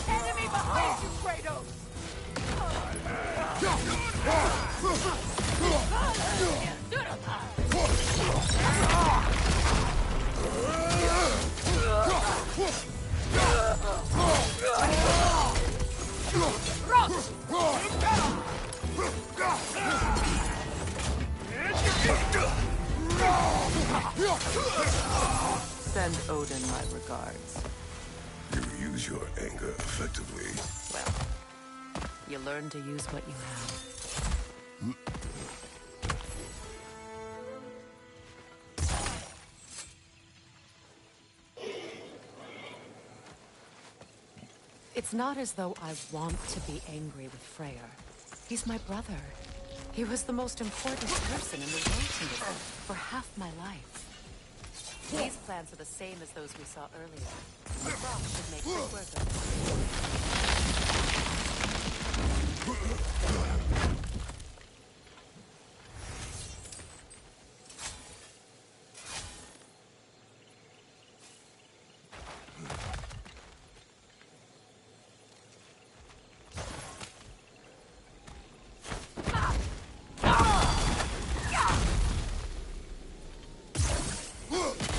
Enemy behind you, Kratos! Send Odin my regards. You use your anger effectively. Well, you learn to use what you have. It's not as though I want to be angry with Freyr. He's my brother. He was the most important person in the world to me for half my life. These plans are the same as those we saw earlier. The frost should make quick work of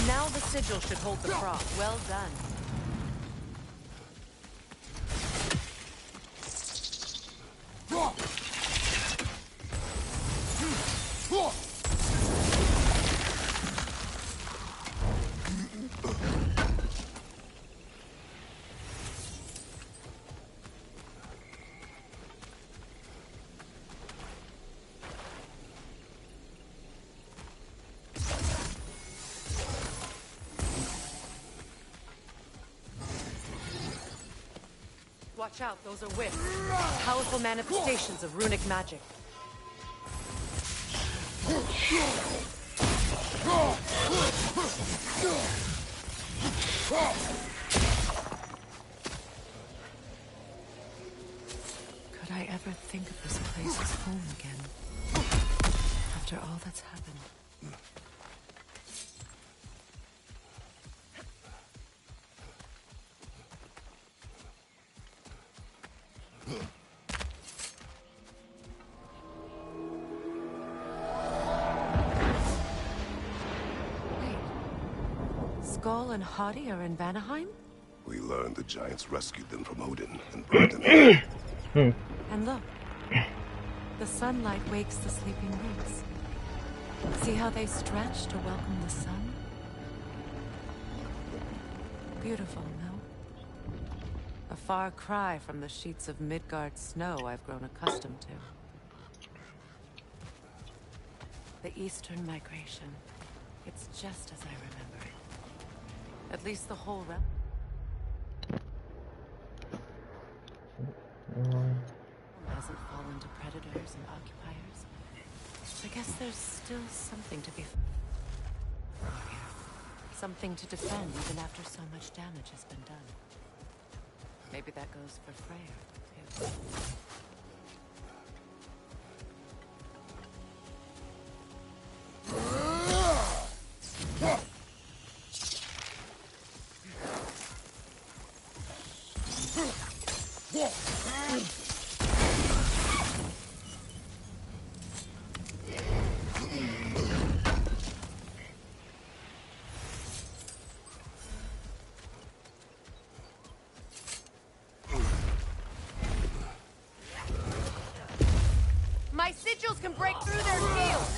Now the sigil should hold the frost. Well done. Watch out, those are wisps. Powerful manifestations of runic magic. Could I ever think of this place as home again? After all that's happened. Skull and Hadi are in Vanaheim? We learned the giants rescued them from Odin and brought them here. And look, the sunlight wakes the sleeping roots. See how they stretch to welcome the sun? Beautiful, no? A far cry from the sheets of Midgard snow I've grown accustomed to. The Eastern migration. It's just as I remember it. At least the whole realm. hasn't fallen to predators and occupiers. I guess there's still something to be for here. Something to defend even after so much damage has been done. Maybe that goes for Freya, too. My sigils can break through their shields!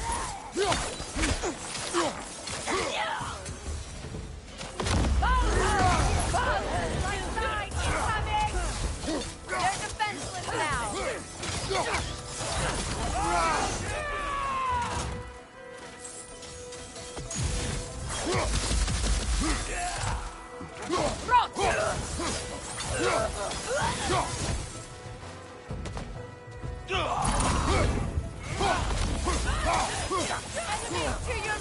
They're defenseless now! Enemy to your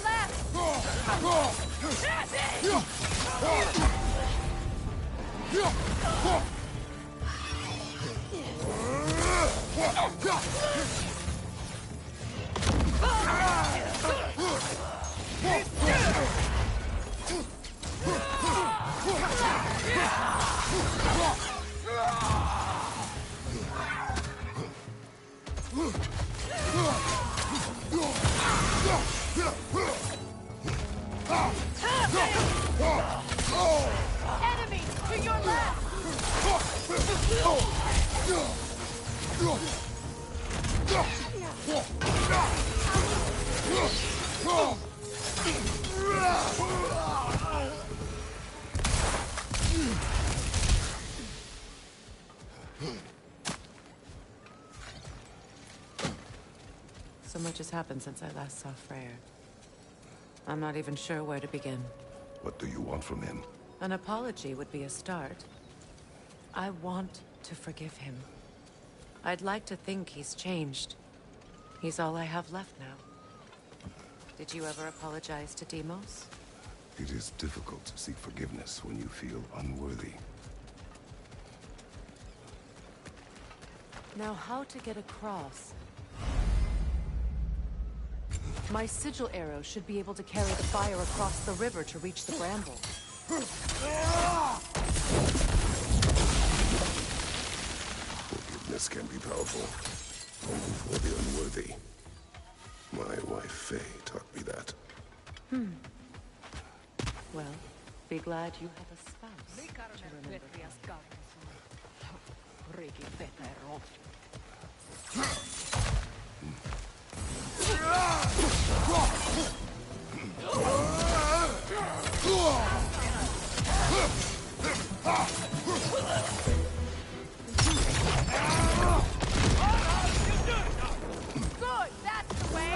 Enemy to your left! So much has happened since I last saw Freyr. I'm not even sure where to begin. What do you want from him? An apology would be a start. I want to forgive him. I'd like to think he's changed. He's all I have left now. Did you ever apologize to Deimos? It is difficult to seek forgiveness when you feel unworthy. Now, how to get across? My sigil arrow should be able to carry the fire across the river to reach the bramble. Forgiveness can be powerful, only for the unworthy. My wife Faye taught me that. Well, be glad you have a spouse to remember. Good, that's the way!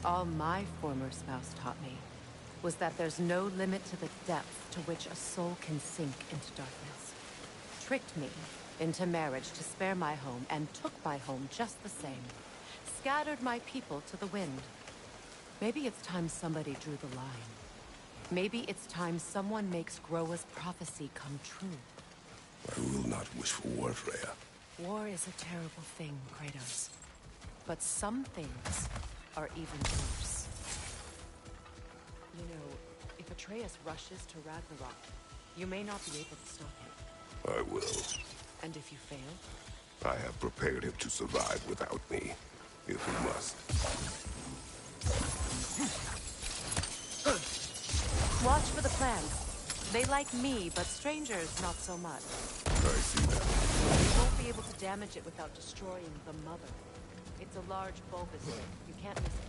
All my former spouse taught me was that there's no limit to the depth to which a soul can sink into darkness. Tricked me into marriage to spare my home and took my home just the same. Scattered my people to the wind. Maybe it's time somebody drew the line. Maybe it's time someone makes Groa's prophecy come true. I will not wish for war, Freya. War is a terrible thing, Kratos. But some things are even worse. You know, if Atreus rushes to Ragnarok, you may not be able to stop him. I will. And if you fail? I have prepared him to survive without me, if he must. Watch for the plants. They like me, but strangers not so much. I see that. You won't be able to damage it without destroying the mother. It's a large bulbous thing. You can't miss it.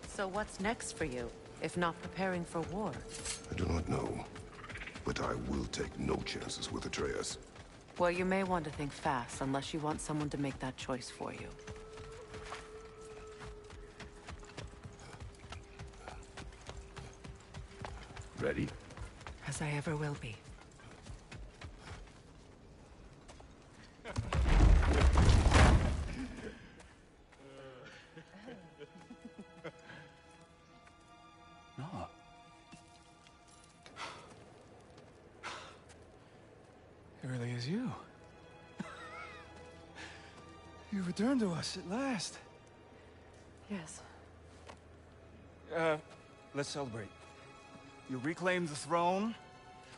So what's next for you, if not preparing for war? I do not know, but I will take no chances with Atreus. Well, you may want to think fast, unless you want someone to make that choice for you. Ready? As I ever will be. No. It really is you. You returned to us at last. Yes. Let's celebrate. You reclaim the throne,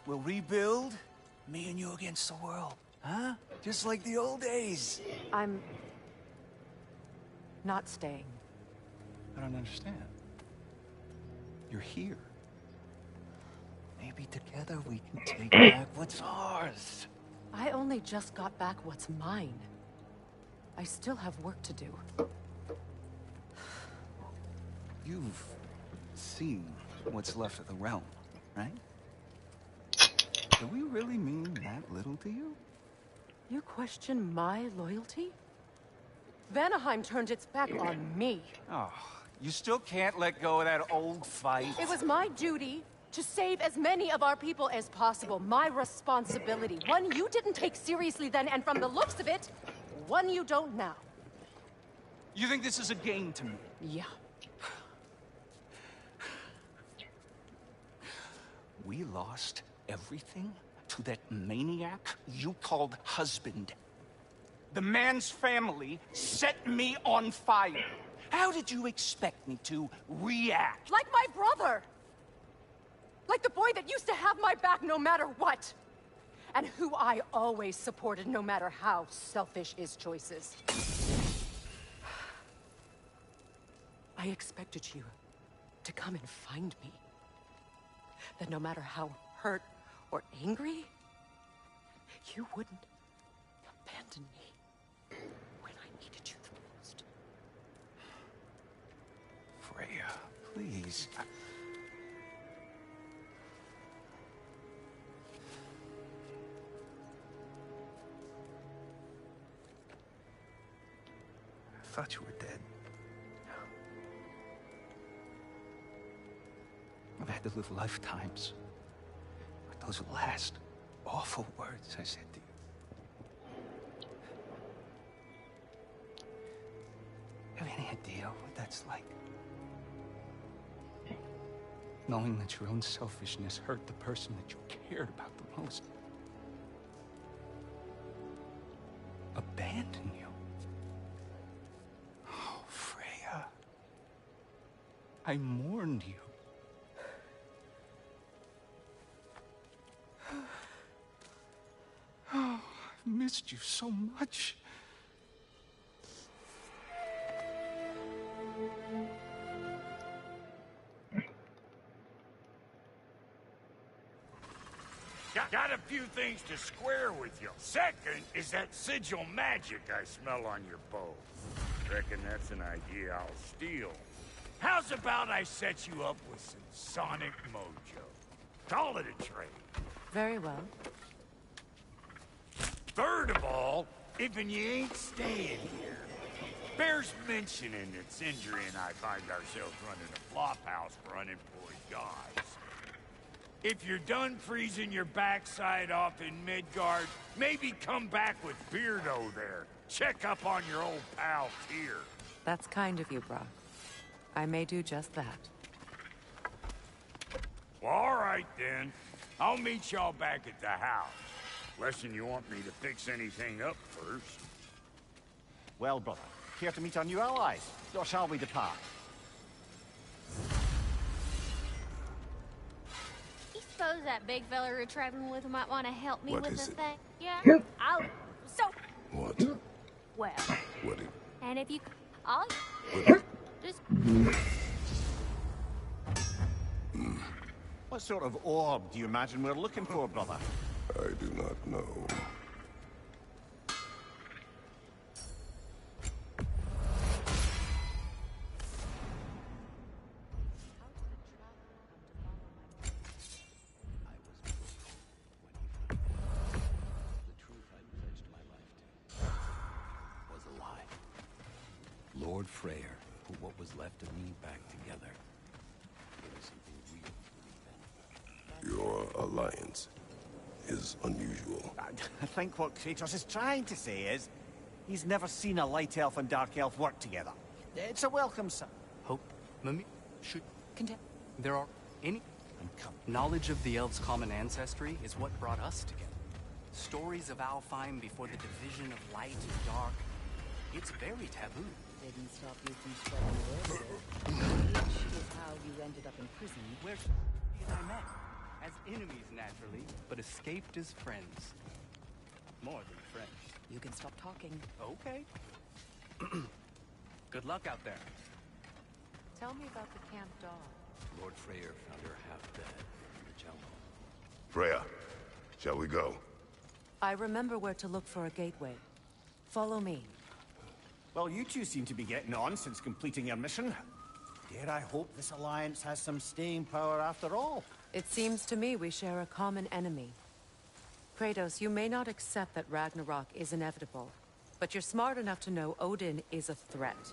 we'll rebuild, me and you against the world. Huh? Just like the old days. I'm... not staying. I don't understand. You're here. Maybe together we can take back what's ours. I only just got back what's mine. I still have work to do. You've seen what's left of the realm, right? Do we really mean that little to you? You question my loyalty? Vanaheim turned its back on me. Oh, you still can't let go of that old fight? It was my duty to save as many of our people as possible. My responsibility. One you didn't take seriously then, and from the looks of it, one you don't now. You think this is a game to me? Yeah. We lost everything to that maniac you called husband. The man's family set me on fire. How did you expect me to react? Like my brother! Like the boy that used to have my back no matter what! And who I always supported no matter how selfish his choices. I expected you to come and find me. That no matter how hurt or angry, you wouldn't abandon me when I needed you the most. Freya, please. I thought you were dead. I've had to live lifetimes with those last awful words I said to you. Have you any idea what that's like? Knowing that your own selfishness hurt the person that you cared about the most. Abandon you. Oh, Freya. I mourned you. Oh, I've missed you so much. Got a few things to square with you. Second is that sigil magic I smell on your bow. Reckon that's an idea I'll steal. How's about I set you up with some sonic mojo? Call it a trade. Very well. Third of all, if you ain't staying here, Bears mentioning that Sindri and I find ourselves running a flop house for unemployed guys. If you're done freezing your backside off in Midgard, maybe come back with Beardo there. Check up on your old pal Tyr. That's kind of you, Brock. I may do just that. Well, all right then. I'll meet y'all back at the house. Less'n you want me to fix anything up first. Well, brother, care to meet our new allies? Or shall we depart? You suppose that big fella we're traveling with might want to help me What with is the it? thing? Yeah? I'll... So... What? Well... What? And if you... I'll... What? Just... What sort of orb do you imagine we're looking for, brother? I do not know. Lord Freyr put what was left of me back together. There was something real to believe in. Your alliance is unusual. I think what Kratos is trying to say is, he's never seen a light elf and dark elf work together. It's a welcome sign. Hope, Mummy, should contend. There are any knowledge of the elves' common ancestry is what brought us together. Stories of Alfheim before the division of light and dark. It's very taboo. Didn't stop you from spreading the word. Which is how you ended up in prison. Where she and I met. As enemies, naturally, but escaped as friends. More than friends. You can stop talking. Okay. Good luck out there. Tell me about the camp dog. Lord Freyr found her half dead in the jungle. Freya, shall we go? I remember where to look for a gateway. Follow me. Well, you two seem to be getting on since completing your mission. Dare I hope this alliance has some staying power after all? It seems to me we share a common enemy. Kratos, you may not accept that Ragnarok is inevitable, but you're smart enough to know Odin is a threat.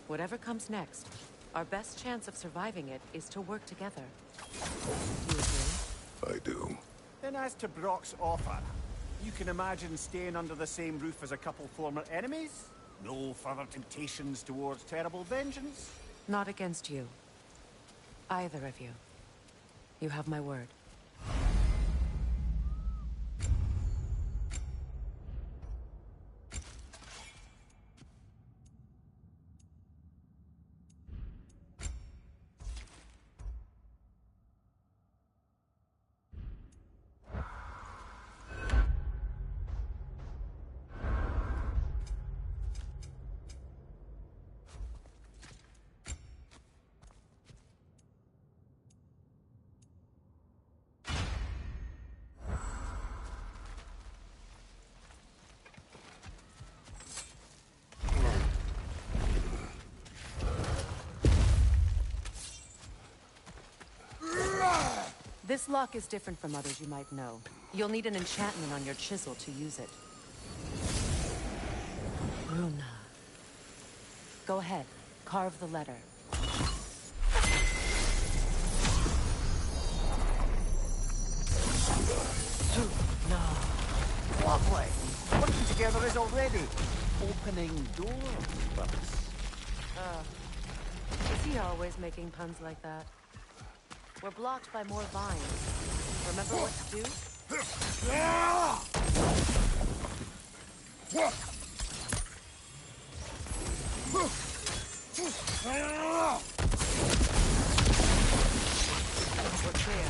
Whatever comes next, our best chance of surviving it is to work together. Do you agree? I do. Then as to Brock's offer, you can imagine staying under the same roof as a couple former enemies? No further temptations towards terrible vengeance? Not against you. Either of you. You have my word. This lock is different from others you might know. You'll need an enchantment on your chisel to use it. Runa. Go ahead. Carve the letter. Lovely. Working together is already opening doors. Is he always making puns like that? We're blocked by more vines. Remember what to do? We're clear.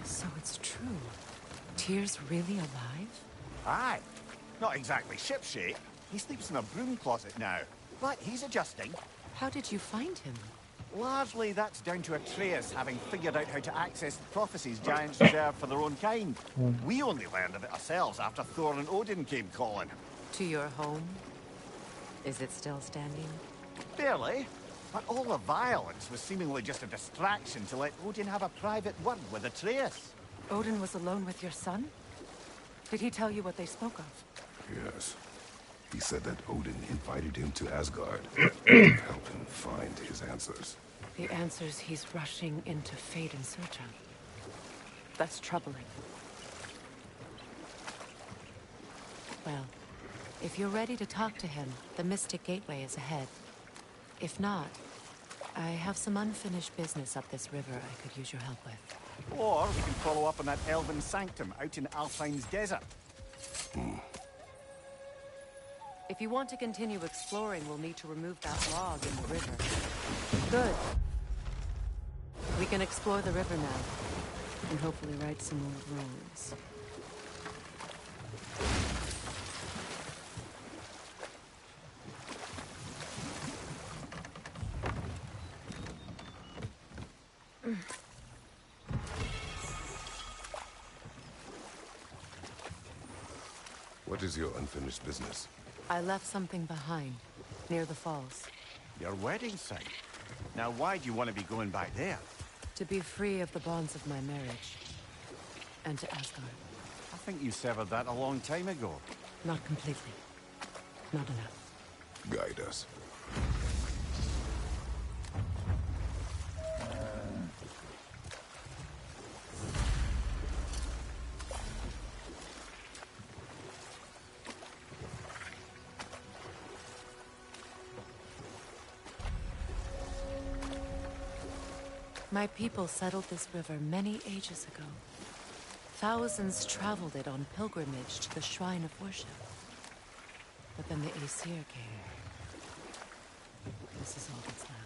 So it's true. Tyr's really alive? Aye. Not exactly shipshape. He sleeps in a broom closet now. But he's adjusting. How did you find him? Largely, that's down to Atreus having figured out how to access the prophecies giants reserve for their own kind. We only learned of it ourselves after Thor and Odin came calling. To your home? Is it still standing? Barely. But all the violence was seemingly just a distraction to let Odin have a private word with Atreus. Odin was alone with your son? Did he tell you what they spoke of? Yes. He said that Odin invited him to Asgard to help him find his answers. The answers he's rushing into fate in search of. That's troubling. Well, if you're ready to talk to him, the Mystic Gateway is ahead. If not, I have some unfinished business up this river I could use your help with. Or we can follow up on that elven sanctum out in Alpine's desert. If you want to continue exploring, we'll need to remove that log in the river. Good. We can explore the river now, and hopefully right some old wrongs. What is your unfinished business? I left something behind, near the falls. Your wedding site? Now why do you want to be going back there? To be free of the bonds of my marriage. And to Asgard. I think you severed that a long time ago. Not completely. Not enough. Guide us. My people settled this river many ages ago. Thousands traveled it on pilgrimage to the shrine of worship. But then the Aesir came. This is all that's left.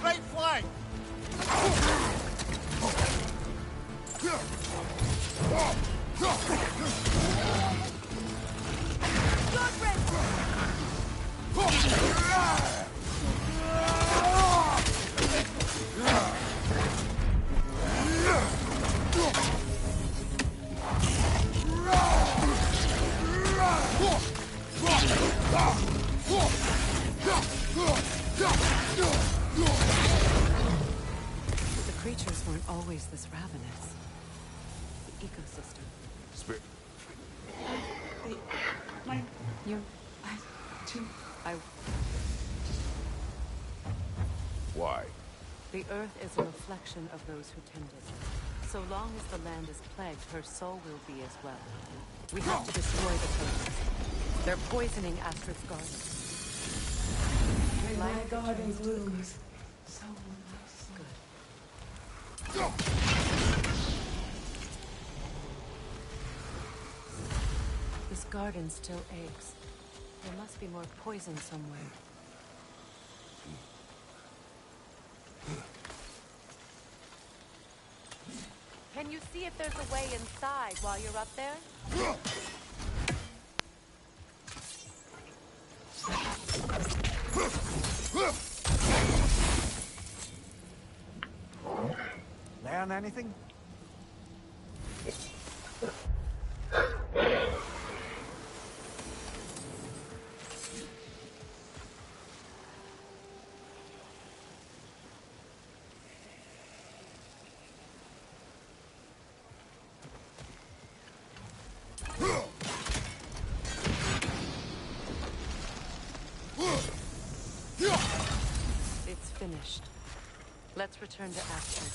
Right flank! The creatures weren't always this ravenous. The ecosystem. Why? The earth is a reflection of those who tend it. So long as the land is plagued, her soul will be as well. We have to destroy the totems. They're poisoning Astrid's garden. When my garden blooms, so will my soul. This garden still aches. There must be more poison somewhere. Can you see if there's a way inside while you're up there? Learn anything? It's finished. Let's return to Astrid.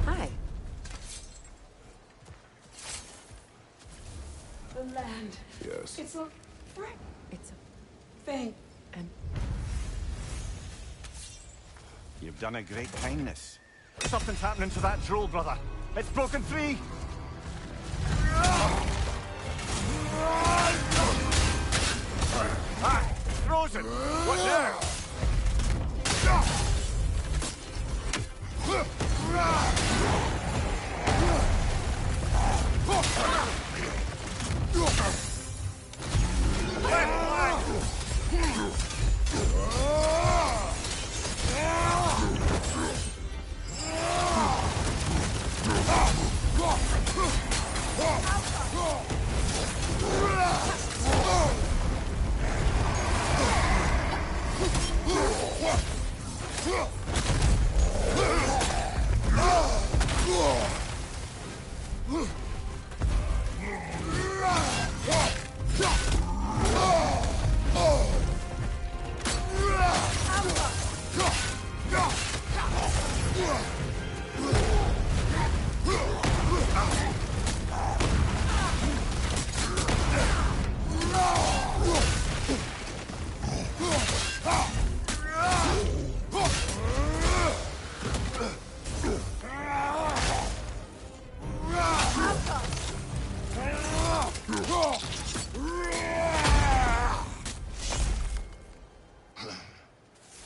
Hi. The land. Yes. It's a It's a Faye. And You've done a great kindness. Something's happening to that troll, brother. It's broken free! Ah! Frozen! What now?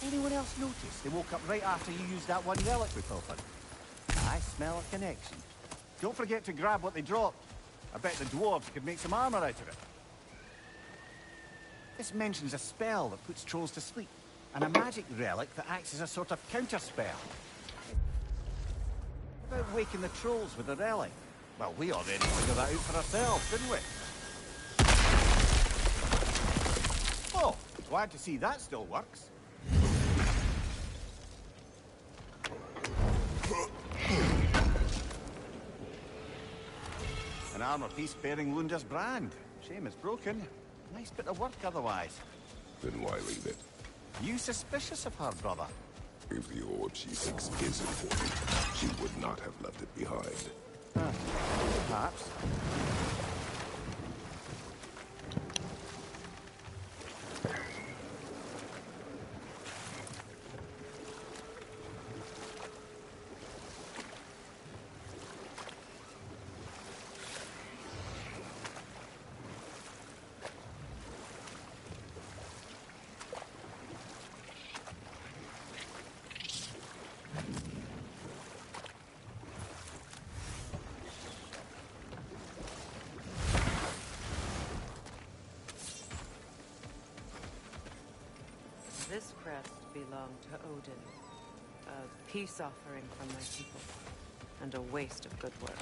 Anyone else notice they woke up right after you used that one relic we pilfered? I smell a connection. Don't forget to grab what they dropped. I bet the dwarves could make some armor out of it. This mentions a spell that puts trolls to sleep, and a magic relic that acts as a sort of counter-spell. About waking the trolls with the relic. Well, we already figured that out for ourselves, didn't we? Oh, glad to see that still works. An armor piece bearing Lunda's brand. Shame it's broken. Nice bit of work otherwise. Then why leave it? You suspicious of her, brother? If the orb she thinks is important, she would not have left it behind. Perhaps. this crest belonged to Odin. A peace offering from my people. And a waste of good work.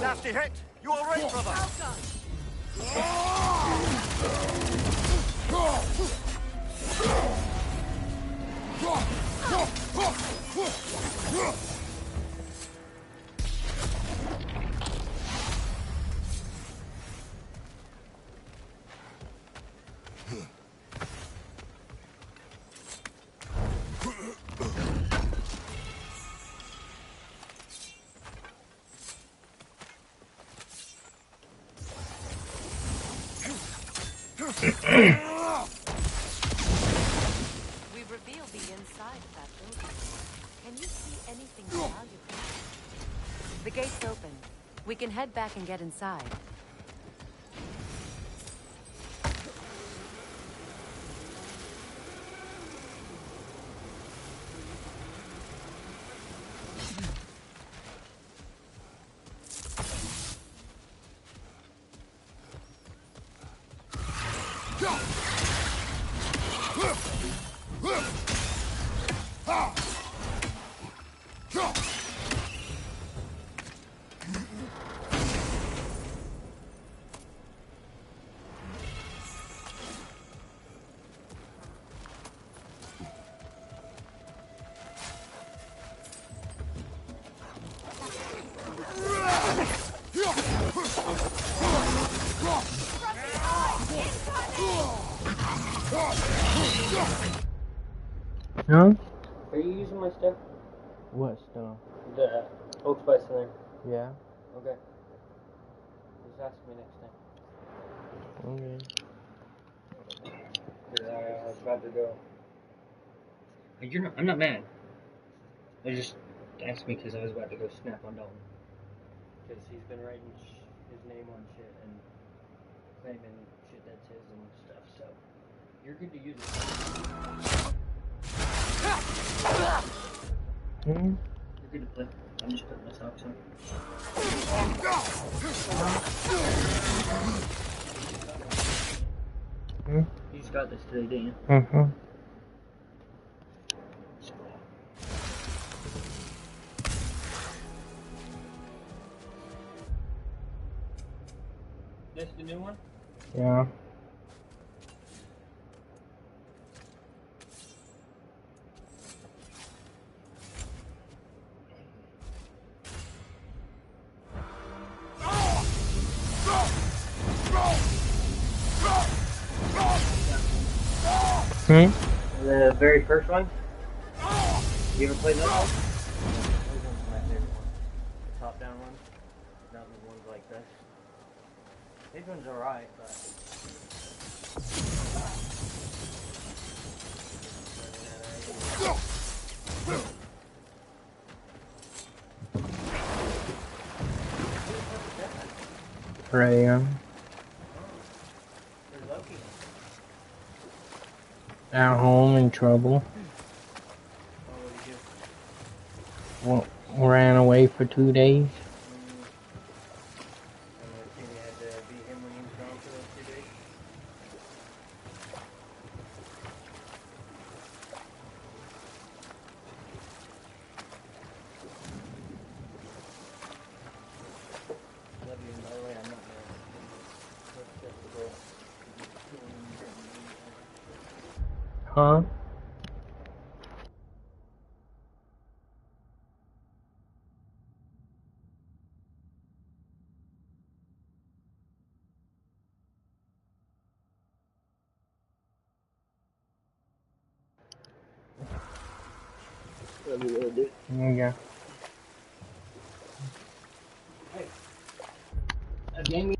Nasty hit! You all right, brother? We revealed the inside of that building. Can you see anything valuable? The gate's open. We can head back and get inside. Huh? Are you using my stuff? What stuff? The Oak Spice thing. Yeah. Okay. Just ask me next time. Okay. Cause I was about to go. You're not, I'm not mad. I just asked me because I was about to go snap on Dalton. Because he's been writing his name on shit and claiming shit that's his and stuff, so you're good to use it. Hmm? You're good to play. I'm just putting my socks on. Hmm? You just got this today, didn't you? Mm-hmm. This the new one? Yeah. Hmm? The very first one? You ever played that one? Those ones are my favorite ones. The top down ones. Not the ones like this. These ones are alright, but... Freya. They're Loki. At home in trouble. Oh, what did you do? Well, ran away for 2 days. And you had to beat him when he was gone for those 2 days? Love you, and by the way, I'm not married. That's just the goal. Huh? What are we gonna do? Yeah. Hey. A game.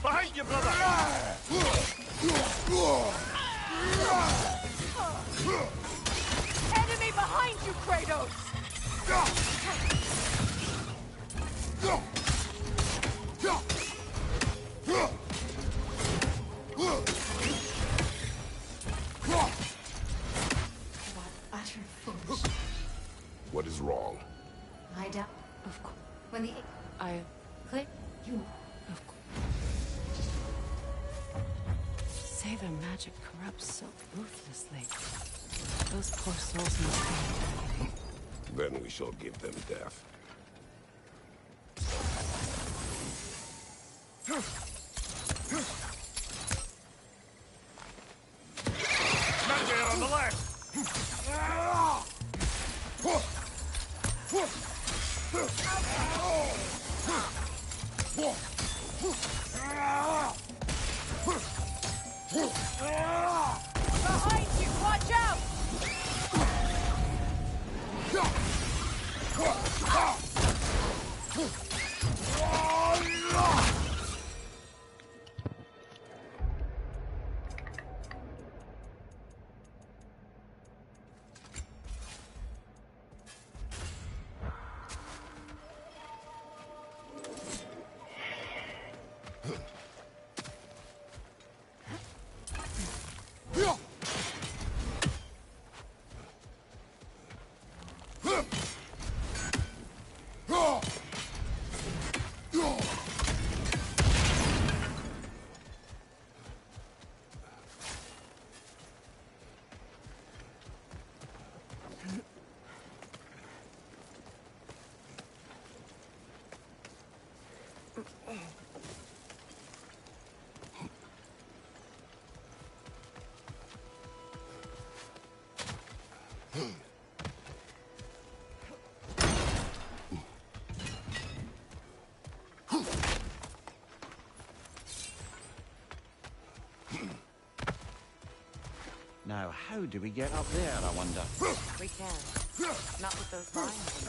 Behind you, brother! Enemy behind you, Kratos! Utter fools. What is wrong? I doubt. Of course. When the I... click, you Say their magic corrupts so ruthlessly. Those poor souls must be in agony. Then we shall give them death. Nightmare on the left! Behind you! Watch out! Now, how do we get up there, I wonder? We can. Not with those vines.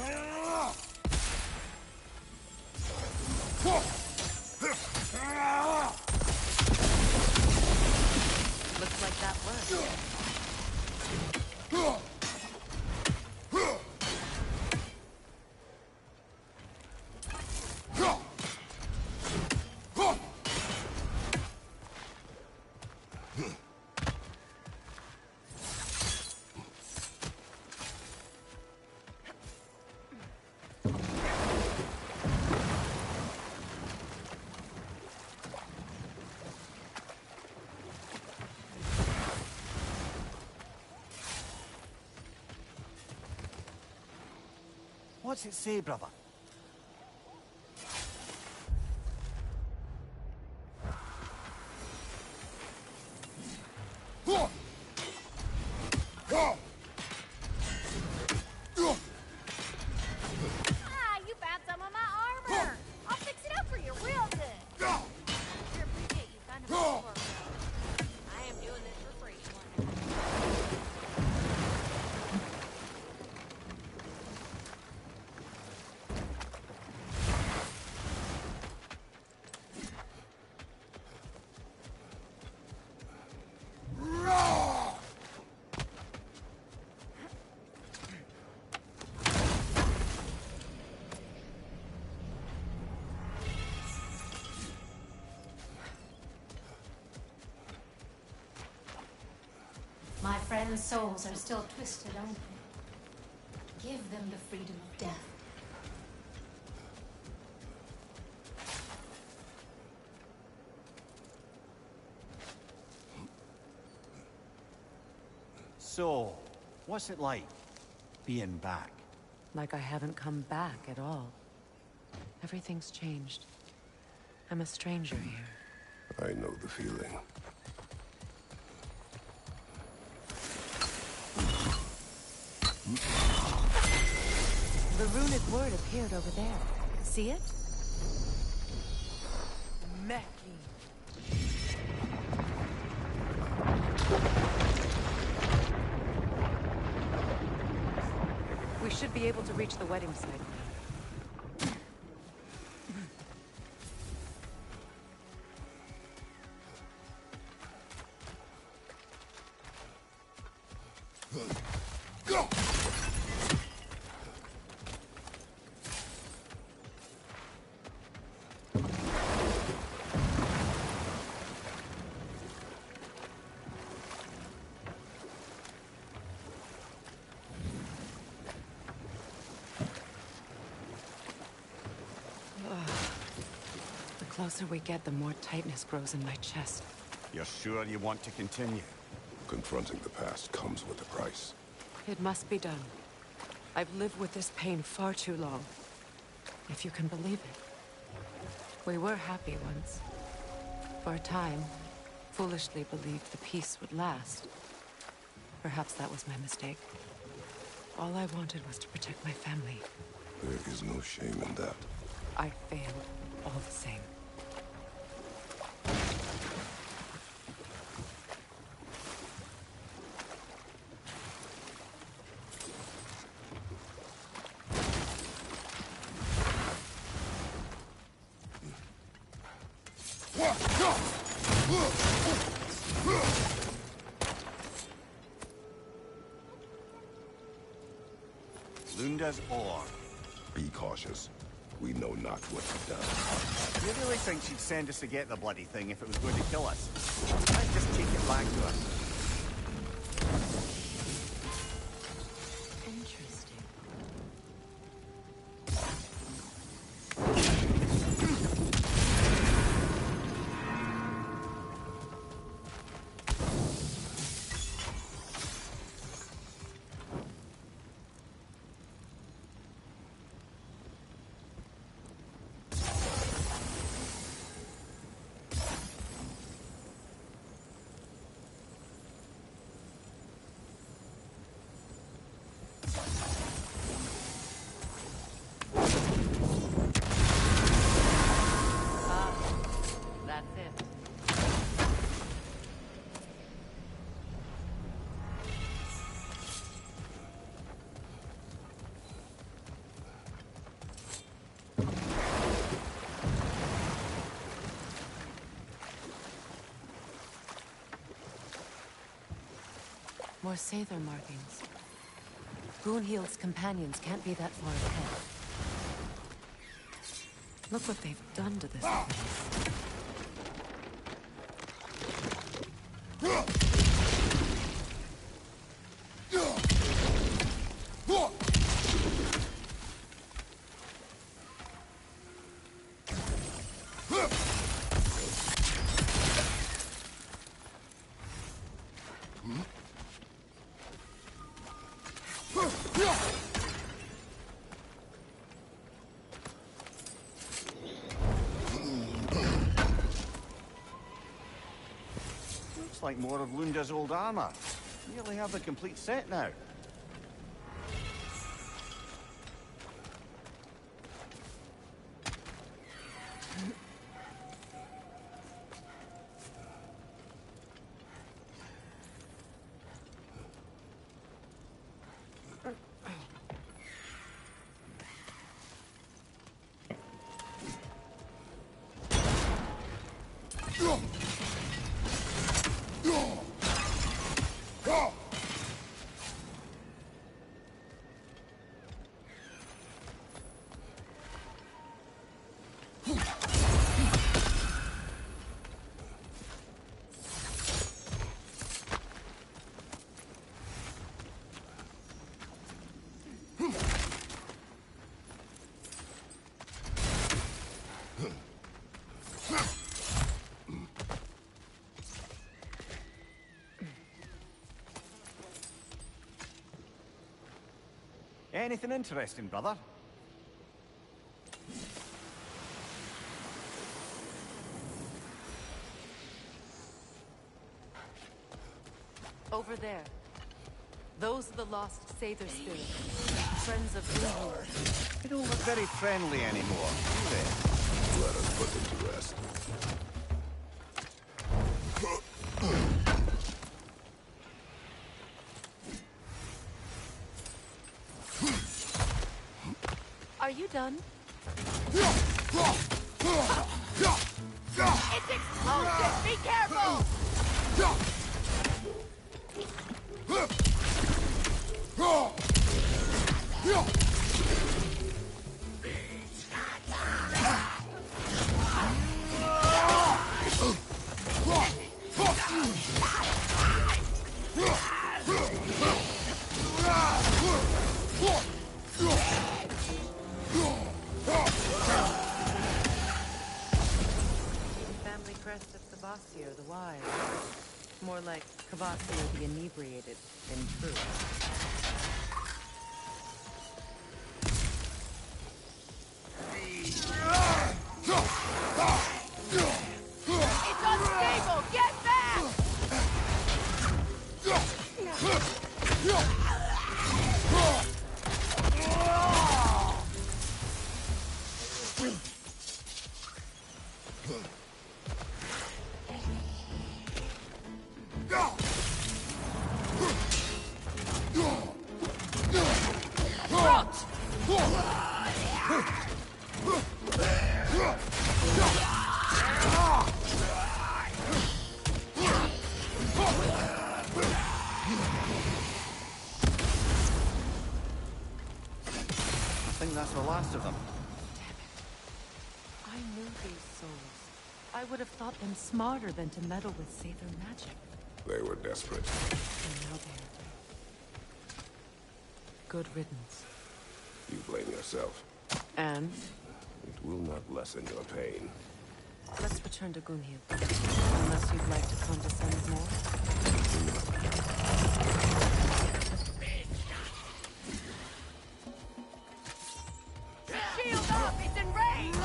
Looks like that worked. What's it say, brother? Ah, you found some of my armor. I'll fix it up for you real good. Sure appreciate you kind of work. I am doing this for free. My friends' souls are still twisted open. Give them the freedom of death. So, what's it like, being back? Like I haven't come back at all. Everything's changed. I'm a stranger here. I know the feeling. The runic word appeared over there. See it? Mackie. We should be able to reach the wedding site now. closer we get, the more tightness grows in my chest. You're sure you want to continue? Confronting the past comes with a price. It must be done. I've lived with this pain far too long. If you can believe it. We were happy once. For a time, foolishly believed the peace would last. Perhaps that was my mistake. All I wanted was to protect my family. There is no shame in that. I failed, all the same. Lunda's ore. Be cautious. We know not what you've done. You really think she'd send us to get the bloody thing if it was going to kill us? Let's just take it back to us. Interesting. That's it. More Sather markings. Goonhield's companions can't be that far ahead. Look what they've done to this place. Looks like more of Lunda's old armor. Nearly have the complete set now. Anything interesting, brother? Over there. Those are the lost Sather spirits. Friends of Goonhild. They don't look very friendly anymore, do they? Let us put them to rest. Are you done? It's explosive! Be careful! like Kvasir the Inebriated in truth. It's unstable! Get back! I think that's the last of them. I knew these souls. I would have thought them smarter than to meddle with Sather magic. They were desperate. And now they're... good riddance. You blame yourself. And? It will not lessen your pain. Let's return to Gunhild. Unless you'd like to condescend more. Shield up! It's enraged!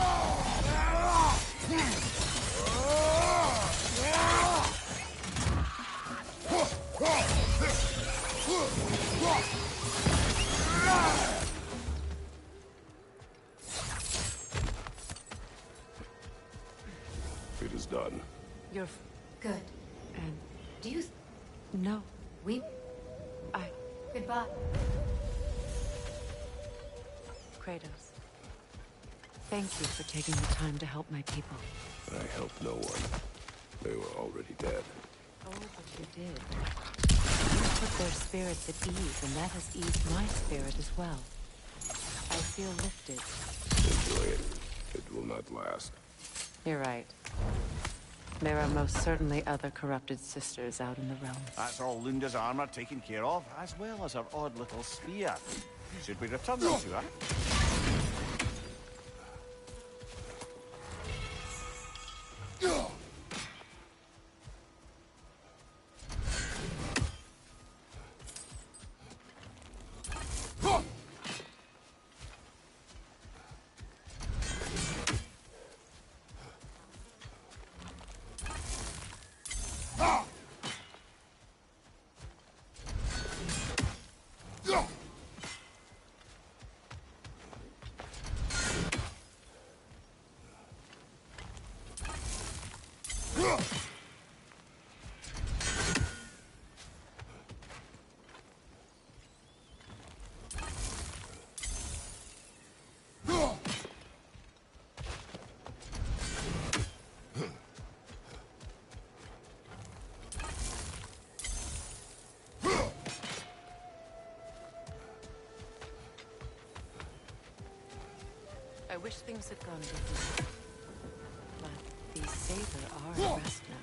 It is done. You're... Good. and... Do you... no. We... Goodbye. Kratos. Thank you for taking the time to help my people. I helped no one. They were already dead. Oh, but you did. You put their spirits at ease, and that has eased my spirit as well. I feel lifted. Enjoy it. It will not last. You're right. There are most certainly other corrupted sisters out in the realms. That's all Lunda's armor taken care of, as well as her odd little spear. Should we return them to her? I wish things had gone differently. But these Sather are at rest now.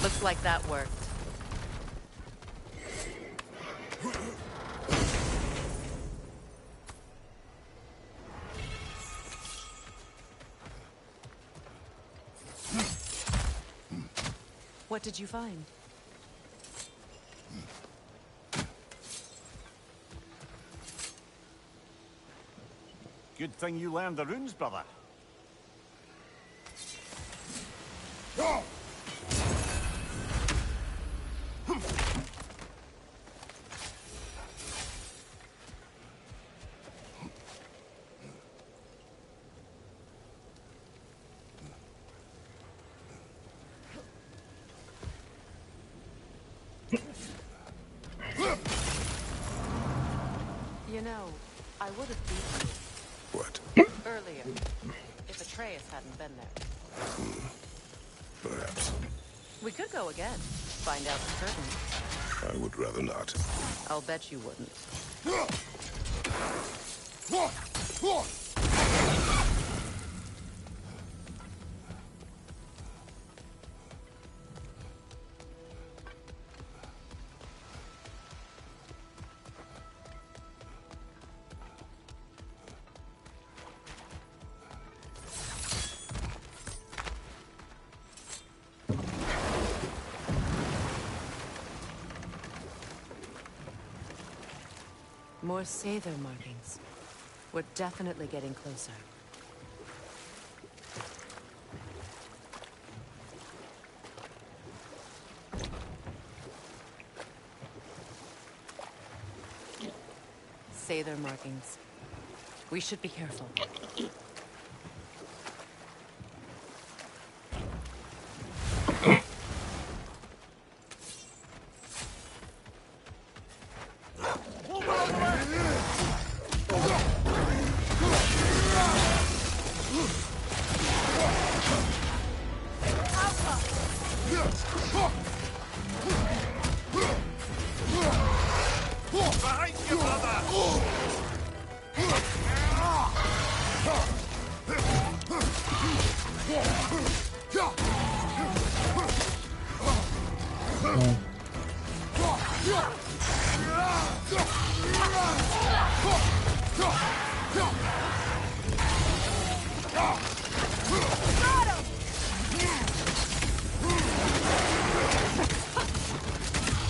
Looks like that worked. What did you find? Good thing you learned the runes, brother. You know, I would have beaten What? you earlier if Atreus hadn't been there. Perhaps. We could go again. Find out for certain. I would rather not. I'll bet you wouldn't. More Sather markings. We're definitely getting closer. Sather markings. We should be careful. Behind you, brother!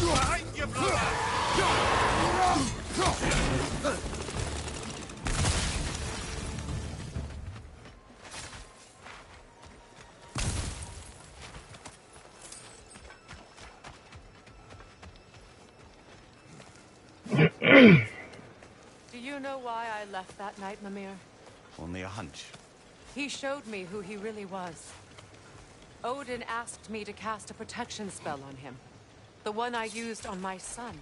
Behind you, brother! Do you know why I left that night, Mimir? Only a hunch. He showed me who he really was. Odin asked me to cast a protection spell on him. The one I used on my son.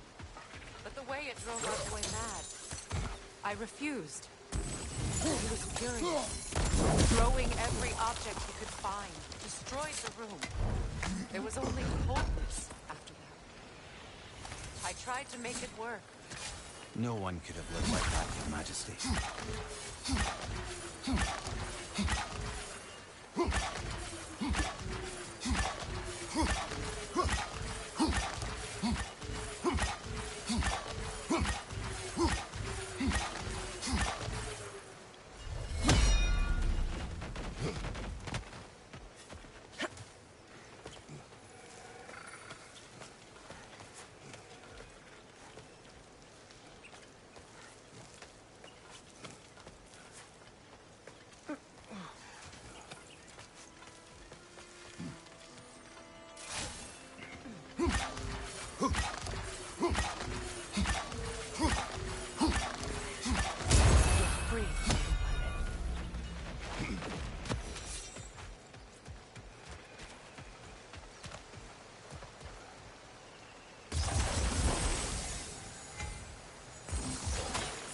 But the way it drove our boy mad, I refused. He was furious, throwing every object he could find, destroyed the room. There was only coldness after that. I tried to make it work. No one could have lived like that, Your Majesty.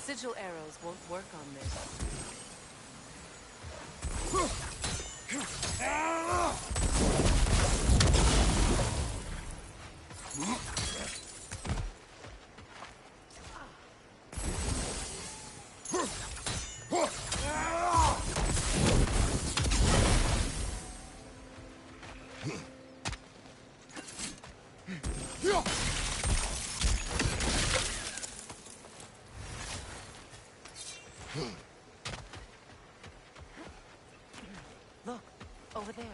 Sigil arrows won't work on this. Look, over there.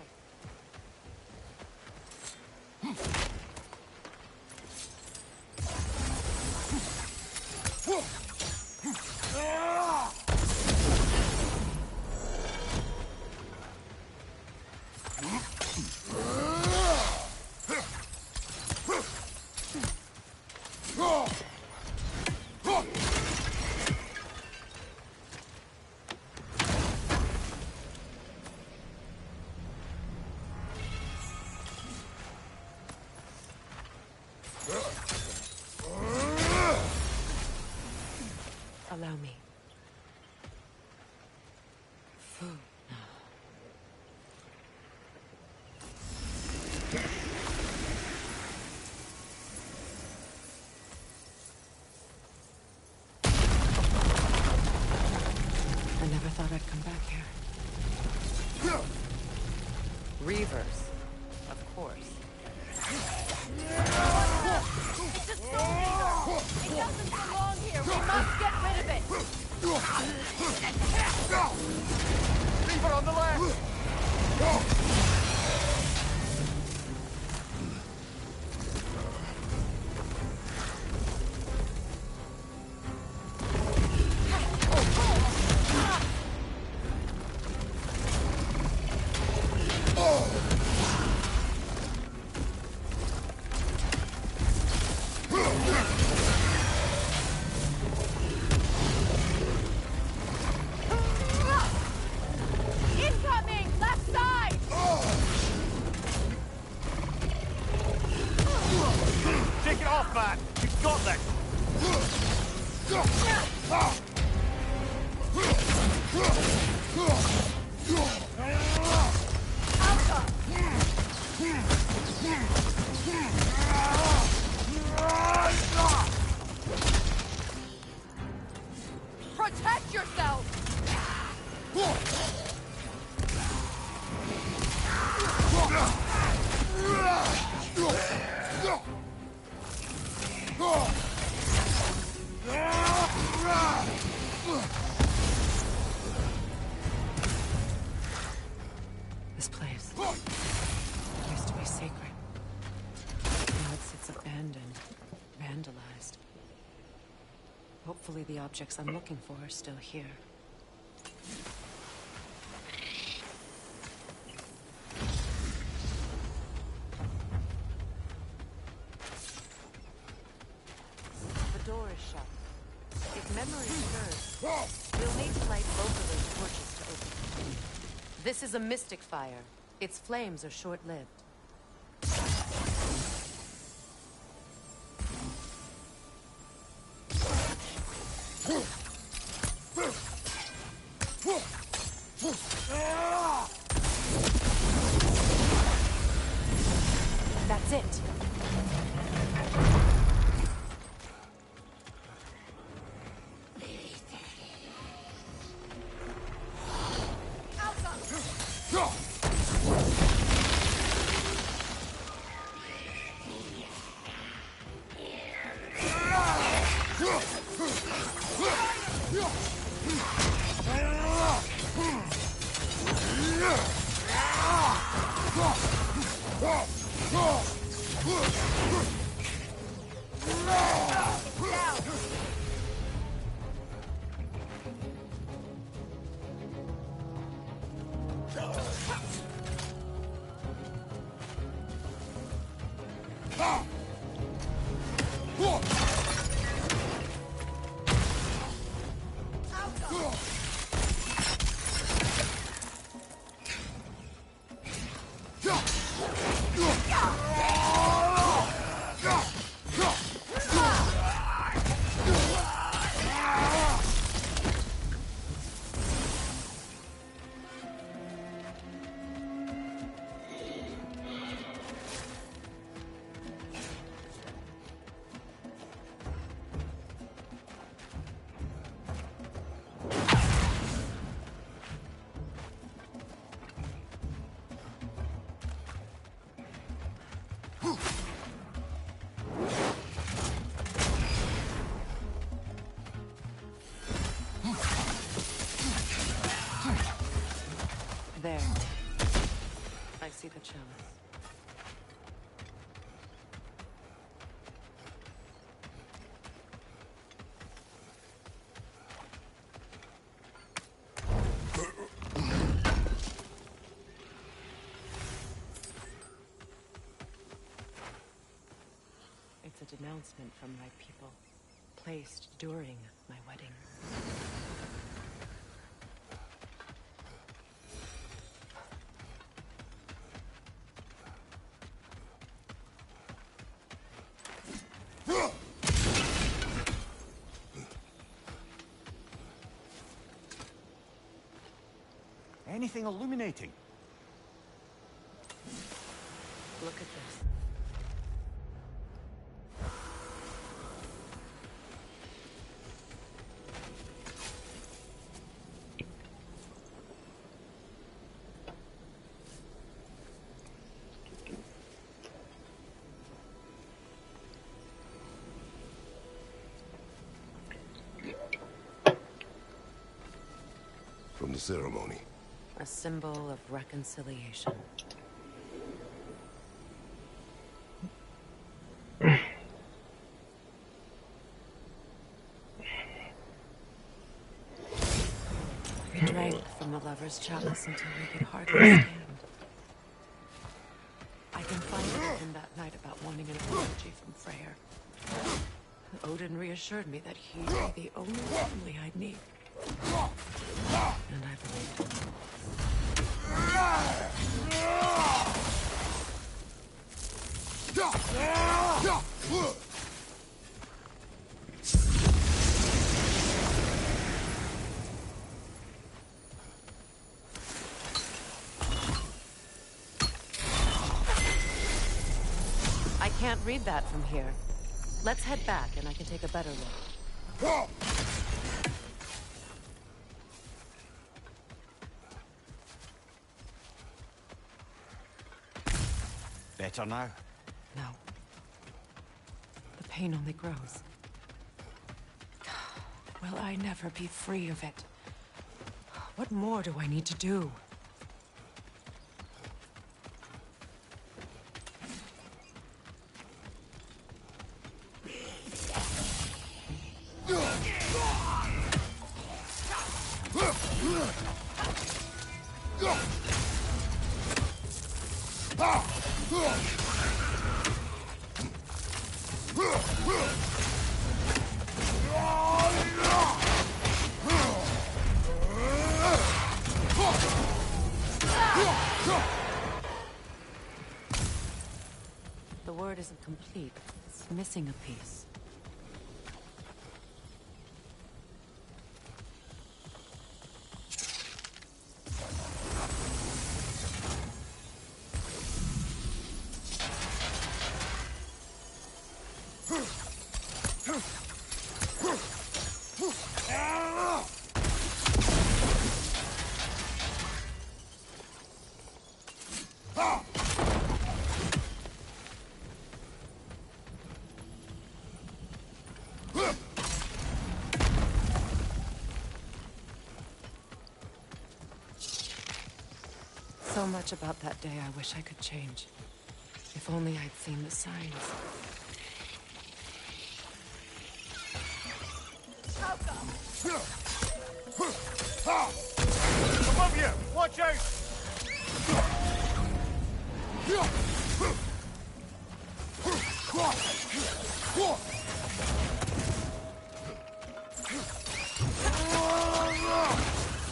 Allow me. Food now. I never thought I'd come back here. Reavers, of course. It's a soul eater! It doesn't belong here! We must get rid of it! Reaver on the left! Incoming! Left side! Take it off, man! You've got this! Protect yourself! This place used to be sacred. Now it sits abandoned, vandalized. Hopefully the objects I'm looking for are still here. The door is shut. If memory serves, we'll need to light both of those torches to open it. This is a mystic fire. Its flames are short-lived. That's it. There. I see the chalice. It's a denouncement from my people, placed during my wedding. anything illuminating? Look at this. From the ceremony. A symbol of reconciliation. We drank from the lover's chalice until we could hardly stand. I confided in him that night about wanting an apology from Freyr. Odin reassured me that he'd be the only family I'd need. And I believed him. I can't read that from here. Let's head back and I can take a better look. Better now? No. The pain only grows. Will I never be free of it? What more do I need to do? The word isn't complete. It's missing a piece. So much about that day I wish I could change. If only I'd seen the signs. Above you! Watch out!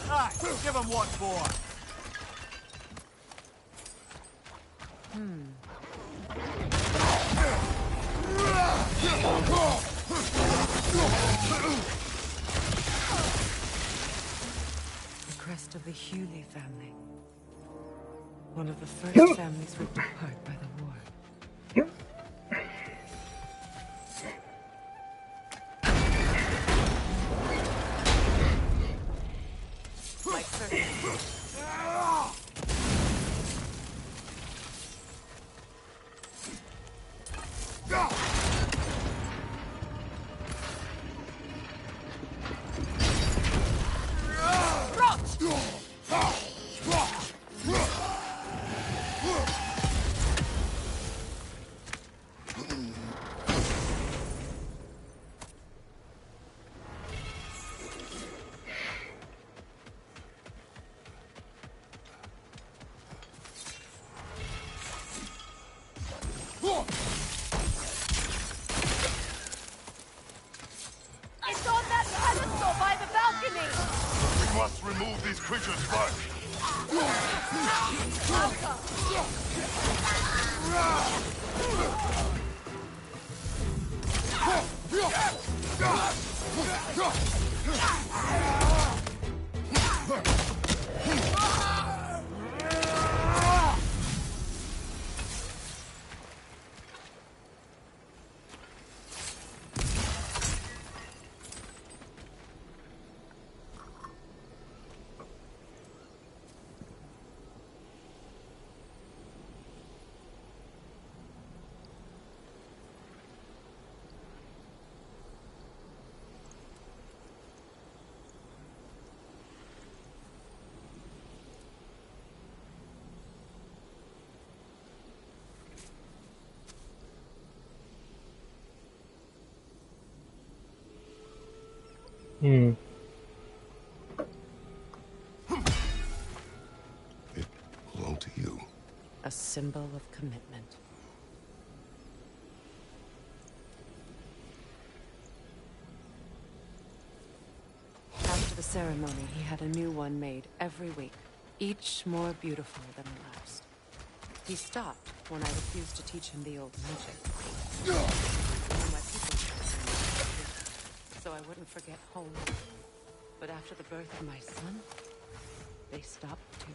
Aye, give him what for. The crest of the Hewley family. One of the first families ripped apart by the war. Like certain. It's on that pedestal by the balcony! We must remove these creatures first. Hmm. It belonged to you. A symbol of commitment. After the ceremony, he had a new one made every week, each more beautiful than the last. He stopped when I refused to teach him the old magic. My people so I wouldn't forget home. But after the birth of my son, they stopped too.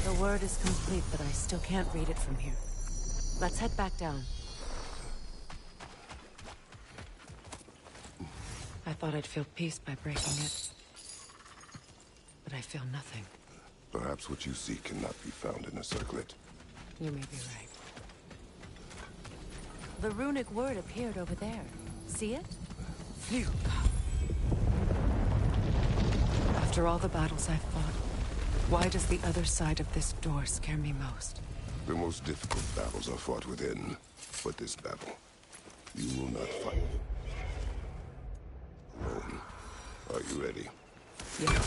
The word is complete, but I still can't read it from here. Let's head back down. I thought I'd feel peace by breaking it. But I feel nothing. Perhaps what you seek cannot be found in a circlet. You may be right. The runic word appeared over there. See it? Phew. After all the battles I've fought, why does the other side of this door scare me most? The most difficult battles are fought within, but this battle, you will not fight alone. Are you ready? Yes.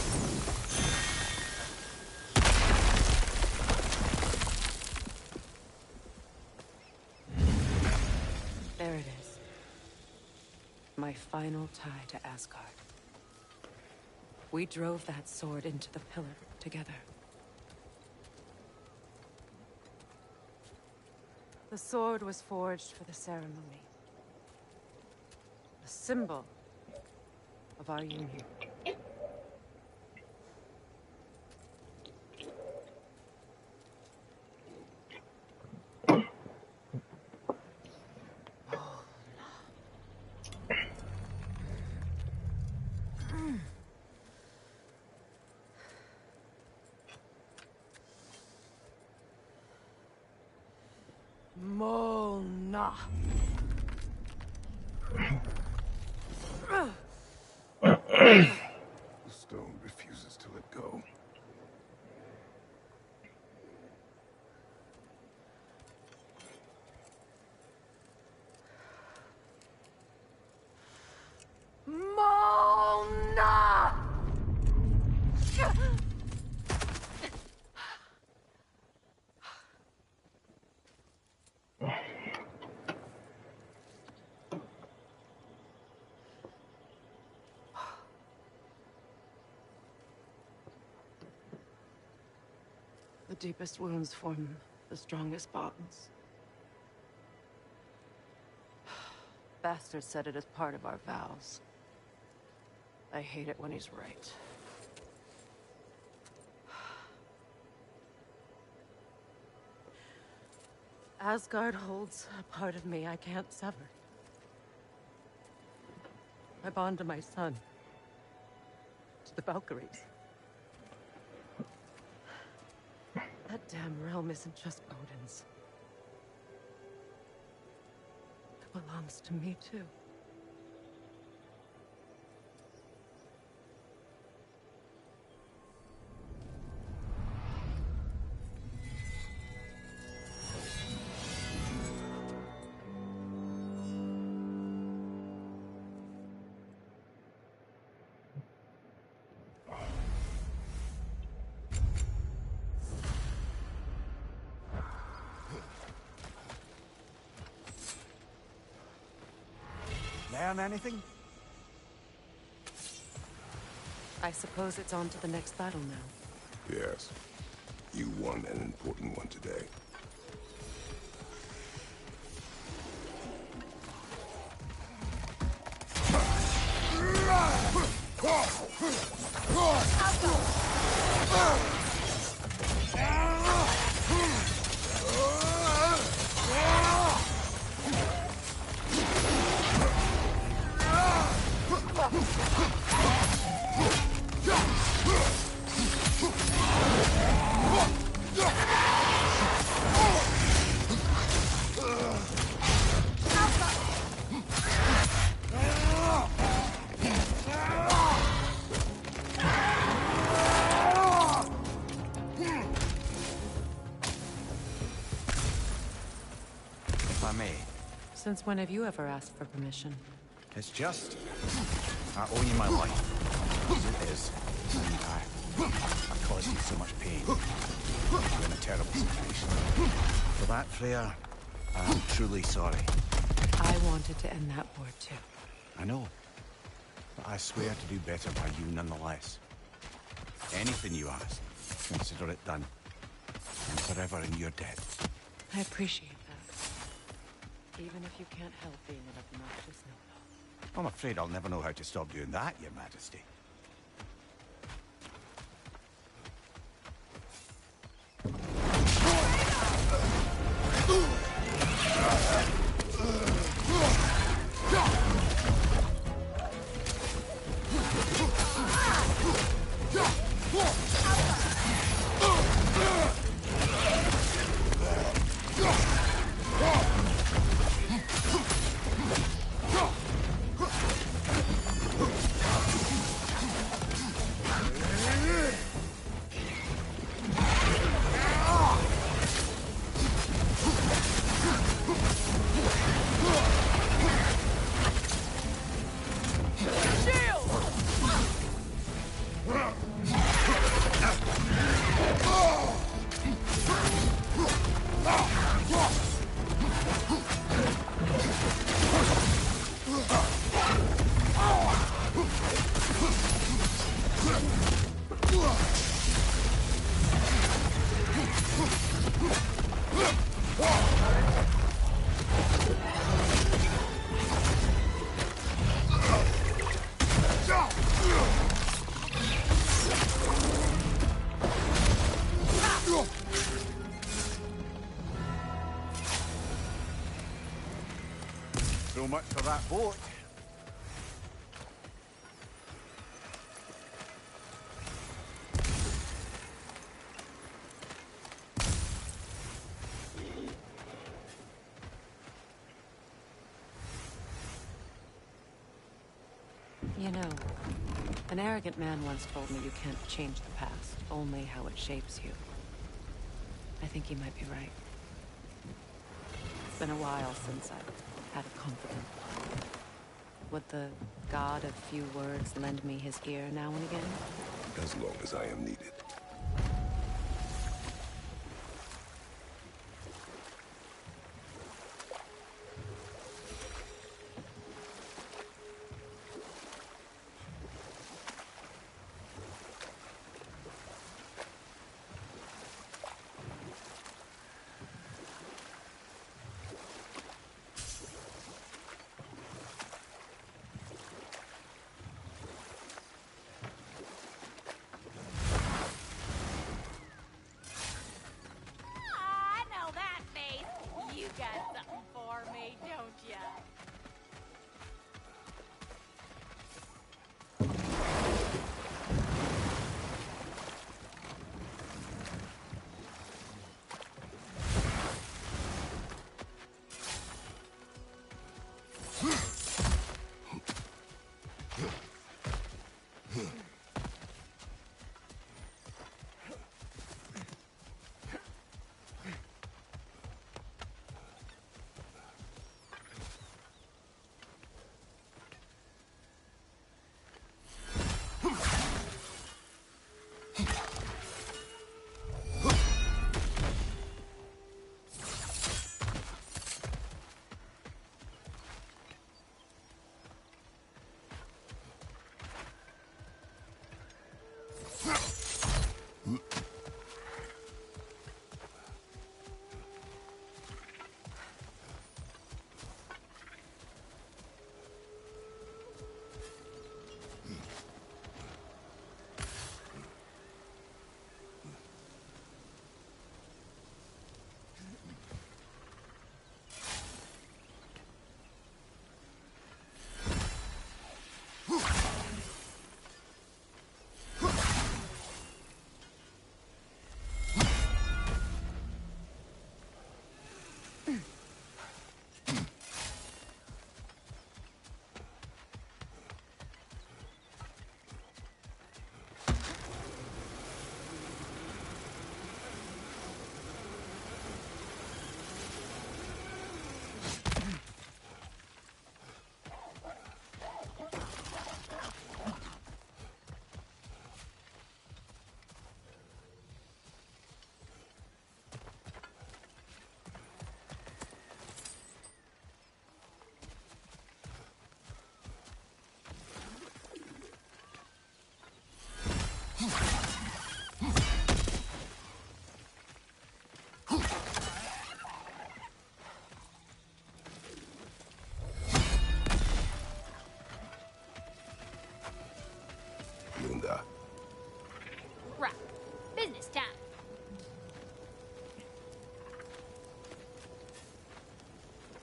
There it is. My final tie to Asgard. We drove that sword into the pillar together. The sword was forged for the ceremony. A symbol of our union. Mona. The stone refuses to let go. Mona! The deepest wounds form the strongest bonds. Bastard said it as part of our vows. I hate it when he's right. Asgard holds a part of me I can't sever. I bond to my son. To the Valkyries. That damn realm isn't just Odin's. It belongs to me, too. Learn anything? I suppose it's on to the next battle now. Yes. You won an important one today. if I may. Since when have you ever asked for permission? It's just... I owe you my life. As it is. And I caused you so much pain. You're in a terrible situation. For that, Freya, I am truly sorry. I wanted to end that war too. I know. But I swear to do better by you nonetheless. Anything you ask, consider it done. I'm forever in your debt. I appreciate that. Even if you can't help being an obnoxious no-no. I'm afraid I'll never know how to stop doing that, Your Majesty. So much for that boat. You know, an arrogant man once told me you can't change the past, only how it shapes you. I think he might be right. It's been a while since I've had a confidant. Would the god of few words lend me his ear now and again? As long as I am needed.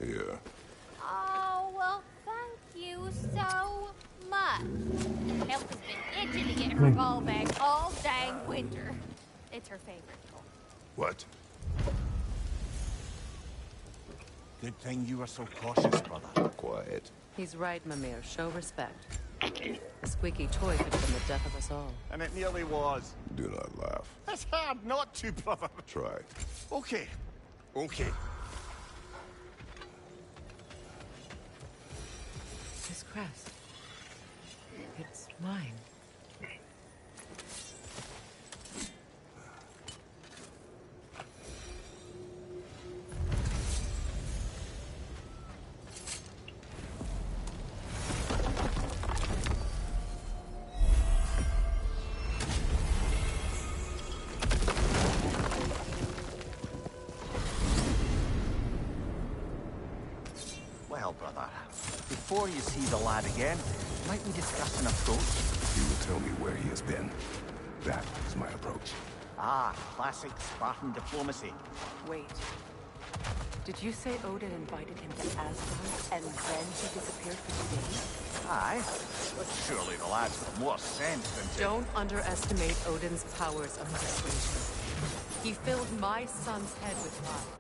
Yeah. Oh, well, thank you so much. Help has been itching to get her ball back all dang winter. It's her favorite toy. What? Good thing you were so cautious, brother. Quiet. He's right, Mimir. Show respect. A squeaky toy could have been the death of us all. And it nearly was. Do not laugh. It's hard not to, brother. Try. Okay. Okay. This crest. It's mine. Well, brother, before you see the lad again, might we discuss an approach? He will tell me where he has been. That is my approach. Ah, classic Spartan diplomacy. Wait. Did you say Odin invited him to Asgard and then he disappeared for 2 days? Aye, but surely the lad's got more sense than to... Don't underestimate Odin's powers of persuasion. He filled my son's head with love.